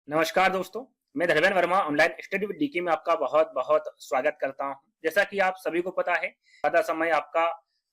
नमस्कार दोस्तों, मैं Dharmendra Verma online study with DK में आपका बहुत बहुत स्वागत करता हूं। जैसा कि आप सभी को पता है, ज्यादा समय आपका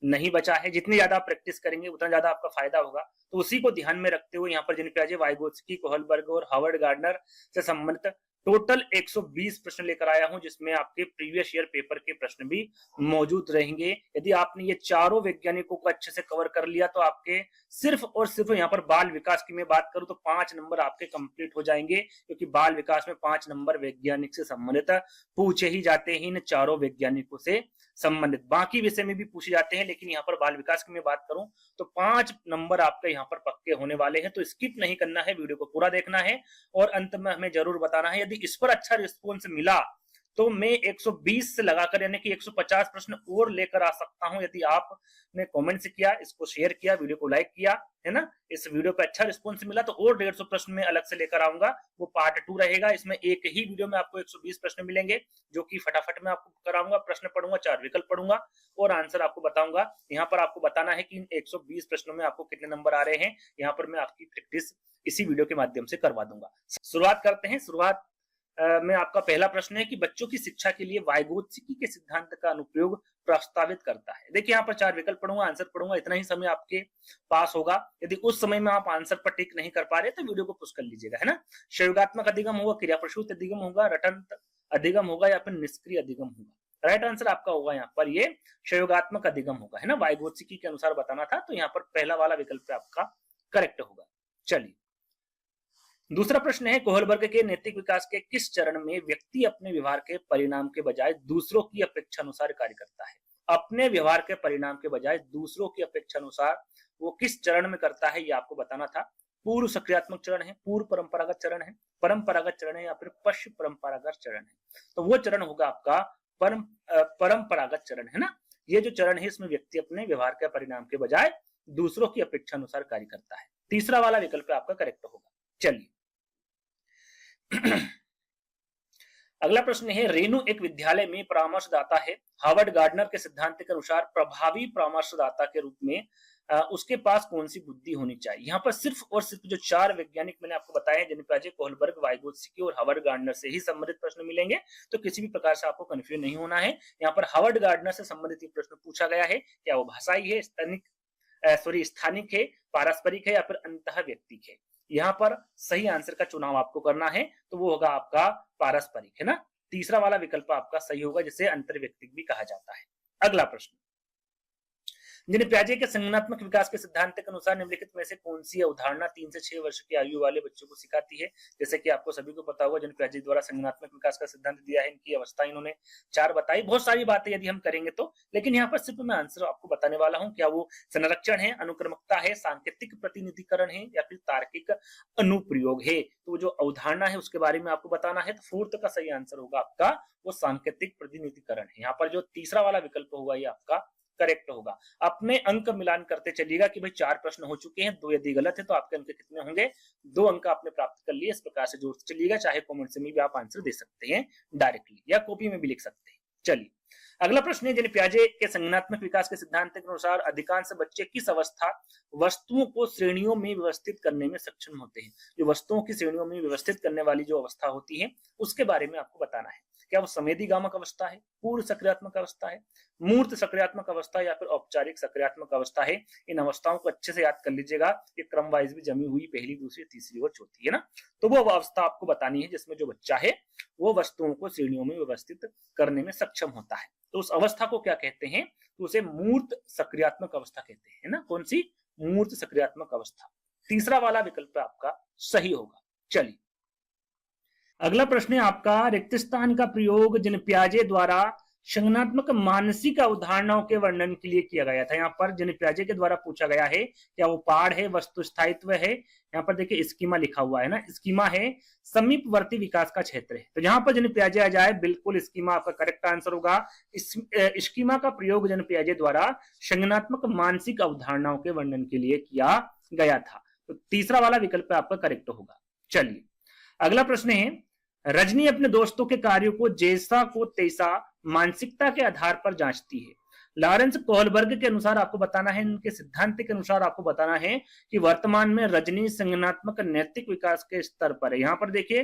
नहीं बचा है। जितनी ज्यादा आप प्रैक्टिस करेंगे उतना ज्यादा आपका फायदा होगा। तो उसी को ध्यान में रखते हुए यहाँ पर जिन प्याजे वाइगोत्स्की, कोहलबर्ग और हावर्ड गार्डनर से संबंधित टोटल 120 प्रश्न लेकर आया हूं, जिसमें आपके प्रीवियस ईयर पेपर के प्रश्न भी मौजूद रहेंगे। यदि आपने ये चारों वैज्ञानिकों को अच्छे से कवर कर लिया तो आपके सिर्फ और सिर्फ यहाँ पर बाल विकास की मैं बात करूं तो 5 नंबर आपके कंप्लीट हो जाएंगे, क्योंकि बाल विकास में 5 नंबर वैज्ञानिक से संबंधित पूछे ही जाते हैं इन चारों वैज्ञानिकों से संबंधित। बाकी विषय में भी पूछे जाते हैं, लेकिन यहाँ पर बाल विकास की मैं बात करूं तो 5 नंबर आपके यहाँ पर पक्के होने वाले हैं। तो स्किप नहीं करना है, वीडियो को पूरा देखना है और अंत में हमें जरूर बताना है। यदि इस पर अच्छा रिस्पॉन्स मिला तो मैं 120 से लगाकर यानी कि 150 प्रश्न और लेकर आ सकता हूं। यदि आपने कमेंट किया, इसको शेयर किया, वीडियो को लाइक किया, है ना, इस वीडियो पे अच्छा रिस्पॉन्स मिला तो और 150 प्रश्न में अलग से लेकर आऊंगा। वो पार्ट 2 रहेगा। इसमें एक ही वीडियो में आपको 120 प्रश्न मिलेंगे, जो कि फटाफट में आपको कराऊंगा। प्रश्न पढ़ूंगा, 4 विकल्प पढ़ूंगा और आंसर आपको बताऊंगा। यहाँ पर आपको बताना है कि इन 120 प्रश्नों में आपको कितने नंबर आ रहे हैं। यहाँ पर मैं आपकी प्रैक्टिस इसी वीडियो के माध्यम से करवा दूंगा। शुरुआत करते हैं। शुरुआत में आपका पहला प्रश्न है कि बच्चों की शिक्षा के लिए वाइगोत्स्की के सिद्धांत का अनुप्रयोग प्रस्तावित करता है। देखिए, यहाँ पर 4 विकल्प पढ़ूंगा, आंसर पढ़ूंगा, इतना ही समय आपके पास होगा। यदि उस समय में आप आंसर पर टिक नहीं कर पा रहे तो वीडियो को पुश कर लीजिएगा, है ना। संयोगात्मक अधिगम होगा, क्रियाप्रसूत अधिगम होगा, रटंत अधिगम होगा या फिर निष्क्रिय अधिगम होगा। राइट आंसर आपका होगा यहाँ पर ये संयोगात्मक अधिगम होगा, है ना। वाइगोत्स्की के अनुसार बताना था, तो यहाँ पर पहला वाला विकल्प आपका करेक्ट होगा। चलिए, दूसरा प्रश्न है, कोहलबर्ग के नैतिक विकास के किस चरण में व्यक्ति अपने व्यवहार के परिणाम के बजाय दूसरों की अपेक्षा अनुसार कार्य करता है। अपने व्यवहार के परिणाम के बजाय दूसरों की अपेक्षा अनुसार वो किस चरण में करता है, ये आपको बताना था। पूर्व सक्रियात्मक चरण है, पूर्व परंपरागत चरण है, परंपरागत चरण है या फिर पश्चिम परंपरागत चरण है। तो वो चरण होगा आपका परंपरागत चरण, है ना। ये जो चरण है इसमें व्यक्ति अपने व्यवहार के परिणाम के बजाय दूसरों की अपेक्षा अनुसार कार्य करता है। तीसरा वाला विकल्प आपका करेक्ट होगा। चलिए, अगला प्रश्न है, रेणु एक विद्यालय में परामर्शदाता है। हार्वर्ड गार्डनर के सिद्धांत के अनुसार प्रभावी परामर्शदाता के रूप में उसके पास कौन सी बुद्धि होनी चाहिए। यहाँ पर सिर्फ और सिर्फ जो 4 वैज्ञानिक मैंने आपको बताए, जेनी पियाजे, कोहलबर्ग, वाइगोत्स्की और हार्वर्ड गार्डनर से ही संबंधित प्रश्न मिलेंगे। तो किसी भी प्रकार से आपको कंफ्यूज नहीं होना है। यहाँ पर हार्वर्ड गार्डनर से संबंधित प्रश्न पूछा गया है। क्या वो भाषाई है, स्थानिक है, पारस्परिक है या फिर अंतः व्यक्तिक है। यहाँ पर सही आंसर का चुनाव आपको करना है, तो वो होगा आपका पारस्परिक, है ना। तीसरा वाला विकल्प आपका सही होगा, जिसे अंतर्व्यक्तिक भी कहा जाता है। अगला प्रश्न, जिन पियाजे के संज्ञानात्मक विकास के सिद्धांत के अनुसार निम्नलिखित में से कौन सी अवधारणा 3 से 6 वर्ष की आयु वाले बच्चों को सिखाती है। जैसे कि आपको सभी को पता होगा, जिन पियाजे द्वारा संज्ञानात्मक विकास का सिद्धांत दिया है, इनकी अवस्था इन्होंने 4 बताई। बहुत सारी बातें यदि हम करेंगे तो, लेकिन यहाँ पर सिर्फ मैं आंसर आपको बताने वाला हूँ। क्या वो संरक्षण है, अनुक्रमकता है, सांकेतिक प्रतिनिधिकरण है या फिर तार्किक अनुप्रयोग है। तो जो अवधारणा है उसके बारे में आपको बताना है। तो फोर्थ का सही आंसर होगा आपका वो सांकेतिक प्रतिनिधिकरण है। यहाँ पर जो तीसरा वाला विकल्प होगा ये आपका करेक्ट होगा। अपने अंक मिलान करते चलिएगा कि भाई 4 प्रश्न हो चुके हैं, 2 यदि गलत है तो आपके अंक कितने होंगे, 2 अंक आपने प्राप्त कर लिए। इस प्रकार से जोड़ते चलिएगा। चाहे कमेंट से भी आप आंसर दे सकते हैं डायरेक्टली या कॉपी में भी लिख सकते हैं। चलिए, अगला प्रश्न है, जिन पियाजे के संज्ञानात्मक विकास के सिद्धांत के अनुसार अधिकांश बच्चे किस अवस्था वस्तुओं को श्रेणियों में व्यवस्थित करने में सक्षम होते हैं। जो वस्तुओं की श्रेणियों में व्यवस्थित करने वाली जो अवस्था होती है उसके बारे में आपको बताना है। क्या वो संवेदीगामक अवस्था है, पूर्व सक्रियात्मक अवस्था है, मूर्त सक्रियात्मक अवस्था या फिर औपचारिक सक्रियात्मक अवस्था है। इन अवस्थाओं को अच्छे से याद कर लीजिएगा। ये क्रम वाइज भी जमी हुई पहली, दूसरी, तीसरी और चौथी, है ना। तो वो अवस्था आपको बतानी है जिसमें जो बच्चा है वो वस्तुओं को श्रेणियों में व्यवस्थित करने में सक्षम होता है। तो उस अवस्था को क्या कहते हैं, तो उसे मूर्त सक्रियात्मक अवस्था कहते हैं, ना। कौन सी? मूर्त सक्रियात्मक अवस्था। तीसरा वाला विकल्प आपका सही होगा। चलिए, अगला प्रश्न है आपका, रिक्त स्थान का प्रयोग जिन पियाजे द्वारा संज्ञानात्मक मानसिक अवधारणाओं के वर्णन के लिए किया गया था। यहाँ पर जिन पियाजे के द्वारा पूछा गया है, क्या वो पाठ है, वस्तु स्थायित्व है। यहाँ पर देखिए स्कीमा लिखा हुआ है ना, स्कीमा है समीपवर्ती विकास का क्षेत्र है। तो यहाँ पर जिन पियाजे आ जाए, बिल्कुल स्कीमा आपका करेक्ट आंसर होगा। स्कीमा का प्रयोग जिन पियाजे द्वारा संज्ञानात्मक मानसिक अवधारणाओं के वर्णन के लिए किया गया था। तो तीसरा वाला विकल्प आपका करेक्ट होगा। चलिए, अगला प्रश्न है, रजनी अपने दोस्तों के कार्यों को जैसा को तैसा मानसिकता के आधार पर जांचती है। लॉरेंस कोहलबर्ग के अनुसार आपको बताना है, इनके सिद्धांत के अनुसार आपको बताना है कि वर्तमान में रजनी संज्ञानात्मक नैतिक विकास के स्तर पर है। यहाँ पर देखिए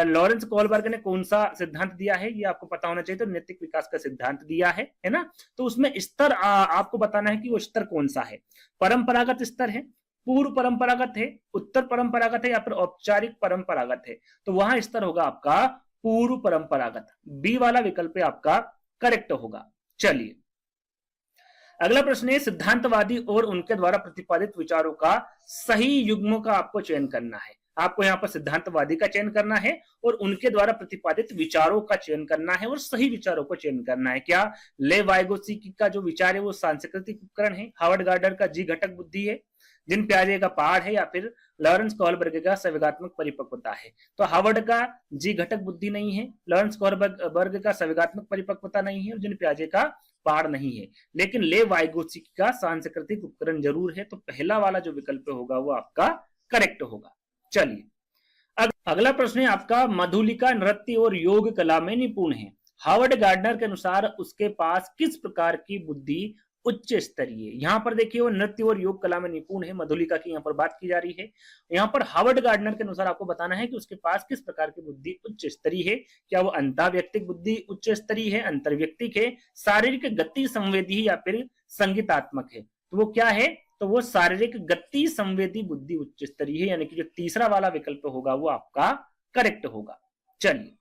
लॉरेंस कोहलबर्ग ने कौन सा सिद्धांत दिया है ये आपको पता होना चाहिए। तो नैतिक विकास का सिद्धांत दिया है ना। तो उसमें स्तर आपको बताना है कि वो स्तर कौन सा है। परंपरागत स्तर है, पूर्व परंपरागत है, उत्तर परंपरागत है या फिर औपचारिक परंपरागत है। तो वहां स्तर होगा आपका पूर्व परंपरागत। बी वाला विकल्प आपका करेक्ट होगा। चलिए अगला प्रश्न है, सिद्धांतवादी और उनके द्वारा प्रतिपादित विचारों का सही युग्म का आपको चयन करना है। आपको यहाँ पर सिद्धांतवादी का चयन करना है और उनके द्वारा प्रतिपादित विचारों का चयन करना है और सही विचारों को चयन करना है। क्या ले वाइगोत्स्की का जो विचार है वो सांस्कृतिक उपकरण है, हार्वर्ड गार्डनर का जी घटक बुद्धि है, जिन प्याजे का पहाड़ है, या फिर लॉरेंस कोहलबर्ग का संवेगात्मक परिपक्वता है। तो हार्वर्ड का जी घटक बुद्धि नहीं है, लॉरेंस कोहलबर्ग का संवेगात्मक परिपक्वता नहीं है और जिन प्याजे का पहाड़ नहीं है, लेकिन ले वाइगोत्स्की का सांस्कृतिक उपकरण जरूर है। तो पहला वाला जो विकल्प होगा वो आपका करेक्ट होगा। चलिए अगला प्रश्न है आपका, मधुलिका नृत्य और योग कला में निपुण है। हार्वर्ड गार्डनर के अनुसार उसके पास किस प्रकार की बुद्धि उच्च स्तरीय। यहां पर देखिए वो नृत्य और योग कला में निपुण है, मधुलिका की यहाँ पर बात की जा रही है। यहाँ पर हार्वर्ड गार्डनर के अनुसार आपको बताना है कि उसके पास किस प्रकार की बुद्धि उच्च स्तरीय है। क्या वो अंतःव्यक्तिक बुद्धि उच्च स्तरीय है, अंतर्व्यक्तिक है, शारीरिक गति संवेदी या फिर संगीतात्मक है। तो वो क्या है, तो वो शारीरिक गति संवेदी बुद्धि उच्च स्तरीय है, यानी कि जो तीसरा वाला विकल्प होगा वो आपका करेक्ट होगा। चलिए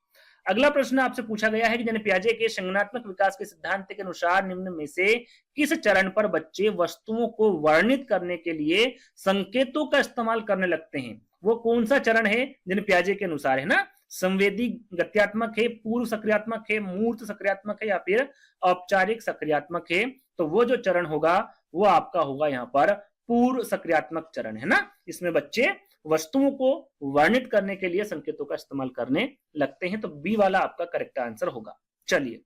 अगला प्रश्न आपसे पूछा गया है कि जन पियाजे के संज्ञानात्मक विकास के सिद्धांत के अनुसार निम्न में से किस चरण पर बच्चे वस्तुओं को वर्णित करने के लिए संकेतों का इस्तेमाल करने लगते हैं। वो कौन सा चरण है जन पियाजे के अनुसार, है ना। संवेदी गत्यात्मक है, पूर्व सक्रियात्मक है, मूर्त सक्रियात्मक है या फिर औपचारिक सक्रियात्मक है। तो वो जो चरण होगा वो आपका होगा यहाँ पर पूर्व सक्रियात्मक चरण, है ना। इसमें बच्चे वस्तुओं को वर्णित करने के लिए संकेतों का इस्तेमाल करने लगते हैं। तो बी वाला आपका करेक्ट आंसर होगा। चलिए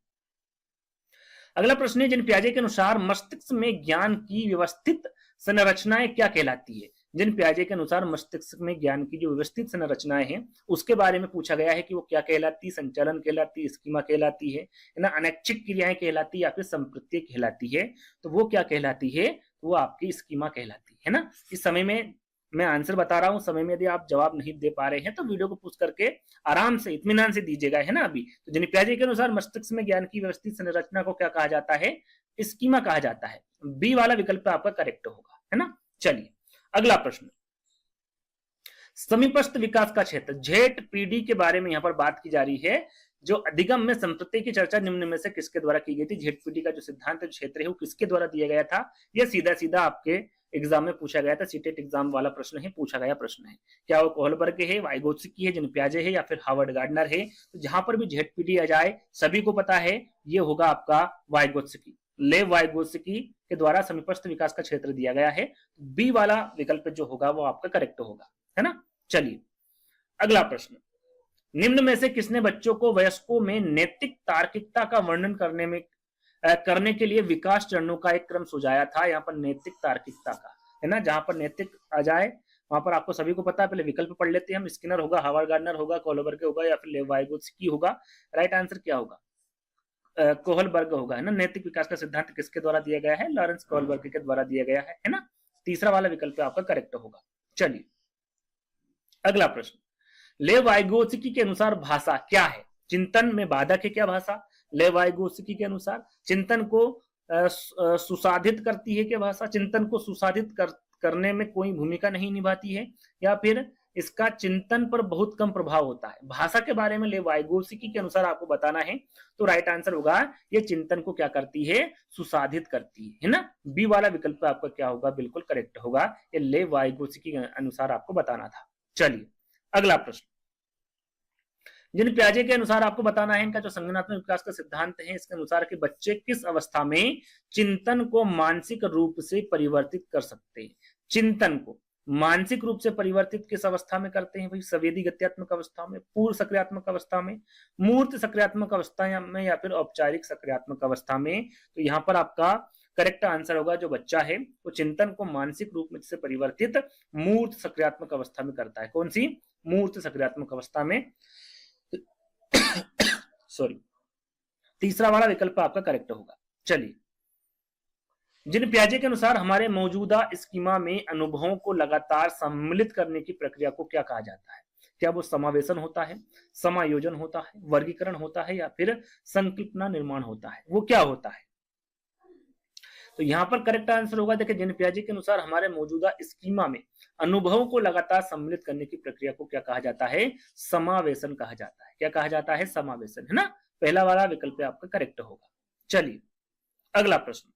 अगला प्रश्न है, जिन पियाजे के अनुसार मस्तिष्क में ज्ञान की व्यवस्थित संरचनाएं क्या कहलाती है। जिन पियाजे के अनुसार मस्तिष्क में ज्ञान की जो व्यवस्थित संरचनाएं हैं उसके बारे में पूछा गया है कि वो क्या कहलाती, संचालन कहलाती, स्कीमा कहलाती है ना, अनैच्छिक क्रियाएं कहलाती या फिर संप्रत्यय कहलाती है। तो वो क्या कहलाती है, वो आपकी स्कीमा कहलाती है ना। इस समय में मैं आंसर बता रहा हूं, समय में यदि आप जवाब नहीं दे पा रहे हैं तो वीडियो को पूछ करके आराम से इत्मीनान से दीजिएगा, है ना। अभी तो जिन पियाजे के अनुसार मस्तिष्क में ज्ञान की व्यवस्थित संरचना को क्या कहा जाता है, स्कीमा कहा जाता है। बी वाला विकल्प आपका करेक्ट होगा, है ना। चलिए अगला प्रश्न, समीपस्थ विकास का क्षेत्र ZPD के बारे में यहाँ पर बात की जा रही है। जो अधिगम में संप्रत्यय की चर्चा निम्न में से किसके द्वारा की गई थी। ZPD का जो सिद्धांत क्षेत्र है वो किसके द्वारा दिया गया था। यह सीधा सीधा आपके एग्जाम में पूछा गया था, सीटेट एग्जाम वाला प्रश्न है, पूछा गया प्रश्न है। क्या वो कोहलबर्ग है, वाइगोत्स्की है, जिन पियाजे है या फिर हार्वर्ड गार्डनर है। तो जहां पर भी ZPD आ जाए सभी को पता है ये होगा आपका वाइगोत्स्की, लेव वाइगोत्स्की के द्वारा समीपस्थ विकास का क्षेत्र दिया गया है। बी वाला विकल्प जो होगा वो आपका करेक्ट होगा, है ना। चलिए अगला प्रश्न, निम्न में से किसने बच्चों को वयस्कों में नैतिक तार्किकता का वर्णन करने के लिए विकास चरणों का एक क्रम सुझाया था। यहाँ पर नैतिक तार्किकता का, है ना, जहां पर नैतिक आ जाए वहां पर आपको सभी को पता है। पहले विकल्प पढ़ लेते हैं हम, स्किनर होगा, हार्वर्ड गार्डनर होगा, कोहलबर्ग होगा या फिर लेव वाइगोत्स्की होगा। राइट आंसर क्या होगा, कोहलबर्ग होगा, है ना। नैतिक विकास का सिद्धांत किसके द्वारा दिया गया है, लॉरेंस कोहलबर्ग के द्वारा दिया गया है ना। तीसरा वाला विकल्प आपका करेक्ट होगा। चलिए अगला प्रश्न, लेव वाइगोत्स्की के अनुसार भाषा क्या है, चिंतन में बाधक है क्या भाषा। लेव वाइगोत्स्की के अनुसार चिंतन को सुसाधित करती है क्या भाषा, चिंतन को सुसाधित करने में कोई भूमिका नहीं निभाती है, या फिर इसका चिंतन पर बहुत कम प्रभाव होता है। भाषा के बारे में लेव वाइगोत्स्की के अनुसार आपको बताना है। तो राइट आंसर होगा ये चिंतन को क्या करती है, सुसाधित करती है ना। बी वाला विकल्प आपका क्या होगा, बिल्कुल करेक्ट होगा। ये लेव वाइगोत्स्की के अनुसार आपको बताना था। चलिए अगला प्रश्न, जिन पियाजे के अनुसार आपको बताना है इनका जो संज्ञानात्मक विकास का सिद्धांत है इसके अनुसार कि बच्चे किस अवस्था में चिंतन को मानसिक रूप से परिवर्तित कर सकते हैं। चिंतन को मानसिक रूप से परिवर्तित किस अवस्था में करते हैं भाई, संवेदी गत्यात्मक अवस्था में, पूर्व सक्रियात्मक अवस्था में, मूर्त सक्रियात्मक अवस्था में या फिर औपचारिक सक्रियात्मक अवस्था में। तो यहाँ पर आपका करेक्ट आंसर होगा जो बच्चा है वो चिंतन को मानसिक रूप में से परिवर्तित मूर्त सक्रियात्मक अवस्था में करता है। कौन सी, मूर्त सक्रियात्मक अवस्था में। सॉरी, तीसरा वाला विकल्प आपका करेक्ट होगा। चलिए जिन पियाजे के अनुसार हमारे मौजूदा स्कीमा में अनुभवों को लगातार सम्मिलित करने की प्रक्रिया को क्या कहा जाता है? क्या वो समावेशन होता है, समायोजन होता है, वर्गीकरण होता है या फिर संकल्पना निर्माण होता है? वो क्या होता है? तो यहाँ पर करेक्ट आंसर होगा, देखिए जिन पियाजे के अनुसार हमारे मौजूदा स्कीमा में अनुभवों को लगातार सम्मिलित करने की प्रक्रिया को क्या कहा जाता है? समावेशन कहा जाता है। क्या कहा जाता है? समावेशन, है ना। पहला वाला विकल्प आपका करेक्ट होगा। चलिए अगला प्रश्न,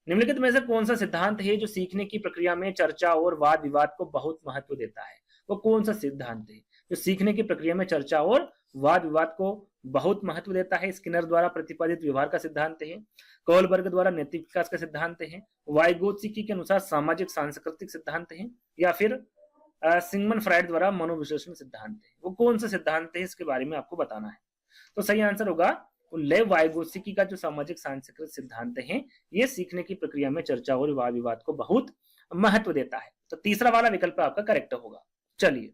निम्नलिखित में से कौन सा सिद्धांत है जो सीखने की प्रक्रिया में चर्चा और वाद विवाद को बहुत महत्व देता है? वो कौन सा सिद्धांत है जो सीखने की प्रक्रिया में चर्चा और वाद विवाद को बहुत महत्व देता है? स्किनर द्वारा प्रतिपादित व्यवहार का सिद्धांत है, कोहलबर्ग द्वारा नैतिक विकास का सिद्धांत है, वाइगोत्स्की के अनुसार सामाजिक सांस्कृतिक सिद्धांत है, या फिर सिगमंड फ्राइड द्वारा मनोविश्लेषण सिद्धांत है? वो कौन सा सिद्धांत है, इसके बारे में आपको बताना है। तो सही आंसर होगा लेव वाइगोत्स्की का जो सामाजिक सांस्कृतिक सिद्धांत है, ये सीखने की प्रक्रिया में चर्चा और वाद विवाद को बहुत महत्व देता है। तो तीसरा वाला विकल्प आपका करेक्ट होगा। चलिए,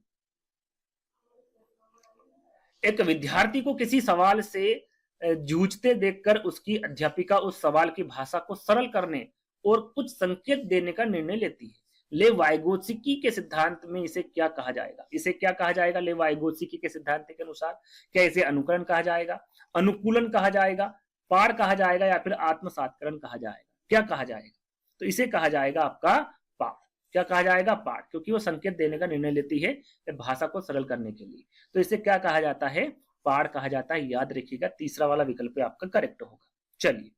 एक विद्यार्थी को किसी सवाल से जूझते देखकर उसकी अध्यापिका उस सवाल की भाषा को सरल करने और कुछ संकेत देने का निर्णय लेती है। ले वाइगोत्स्की के सिद्धांत में इसे क्या कहा जाएगा? इसे क्या कहा जाएगा ले वाइगोत्स्की के सिद्धांत के अनुसार? क्या इसे अनुकरण कहा जाएगा, अनुकूलन कहा जाएगा, पार कहा जाएगा, या फिर आत्मसातकरण कहा जाएगा? क्या कहा जाएगा? तो इसे कहा जाएगा आपका पाठ। क्या कहा जाएगा? पाठ, क्योंकि वो संकेत देने का निर्णय लेती है भाषा को सरल करने के लिए। तो इसे क्या कहा जाता है? पाठ कहा जाता है। याद रखिएगा, तीसरा वाला विकल्प आपका करेक्ट होगा। चलिए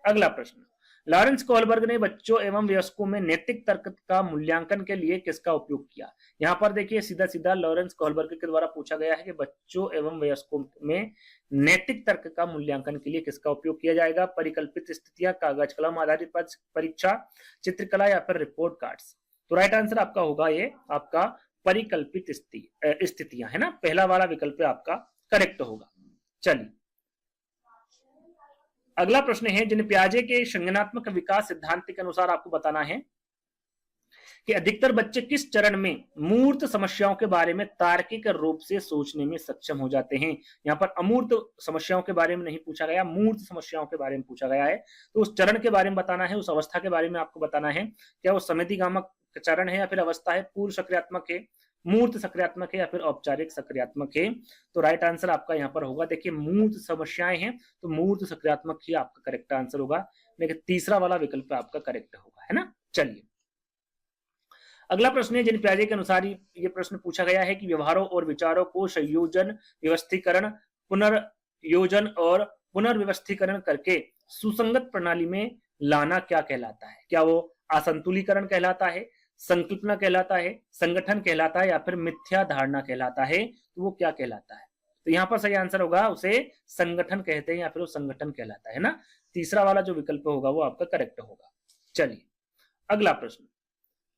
अगला प्रश्न, लॉरेंस कोहलबर्ग ने बच्चों एवं वयस्कों में नैतिक तर्क का मूल्यांकन के लिए किसका उपयोग किया? यहाँ पर देखिए सीधा सीधा लॉरेंस कोहलबर्ग के द्वारा पूछा गया है कि बच्चों एवं वयस्कों में नैतिक तर्क का मूल्यांकन के लिए किसका उपयोग किया जाएगा? परिकल्पित स्थितियां, कागज कलम आधारित परीक्षा, चित्रकला, या फिर रिपोर्ट कार्ड्स? तो राइट आंसर आपका होगा ये आपका परिकल्पित स्थितियां, है ना। पहला वाला विकल्प आपका करेक्ट होगा। चलिए अगला प्रश्न है, जिन पियाजे के संज्ञानात्मक विकास सिद्धांत के अनुसार आपको बताना है कि अधिकतर बच्चे किस चरण में मूर्त समस्याओं के बारे में तार्किक रूप से सोचने में सक्षम हो जाते हैं? यहाँ पर अमूर्त समस्याओं के बारे में नहीं पूछा गया, मूर्त समस्याओं के बारे में पूछा गया है। तो उस चरण के बारे में बताना है, उस अवस्था के बारे में आपको बताना है। क्या वो समितिगामक चरण है या फिर अवस्था है? पूर्व सक्रियात्मक है, मूर्त सक्रियात्मक है, या फिर औपचारिक सक्रियात्मक है? तो राइट आंसर आपका यहाँ पर होगा, देखिए मूर्त समस्याएं हैं तो मूर्त सक्रियात्मक ही आपका करेक्ट आंसर होगा। लेकिन तीसरा वाला विकल्प आपका करेक्ट होगा, है ना। चलिए अगला प्रश्न है, जिन पियाजे के अनुसार ये प्रश्न पूछा गया है कि व्यवहारों और विचारों को संयोजन, व्यवस्थीकरण, पुनर्योजन और पुनर्व्यवस्थीकरण करके सुसंगत प्रणाली में लाना क्या कहलाता है? क्या वो असंतुलीकरण कहलाता है, संकल्पना कहलाता है, संगठन कहलाता है, या फिर मिथ्या धारणा कहलाता है? तो वो क्या कहलाता है? तो यहाँ पर सही आंसर होगा, उसे संगठन कहते हैं या फिर वो संगठन कहलाता है ना। तीसरा वाला जो विकल्प होगा वो आपका करेक्ट होगा। चलिए अगला प्रश्न,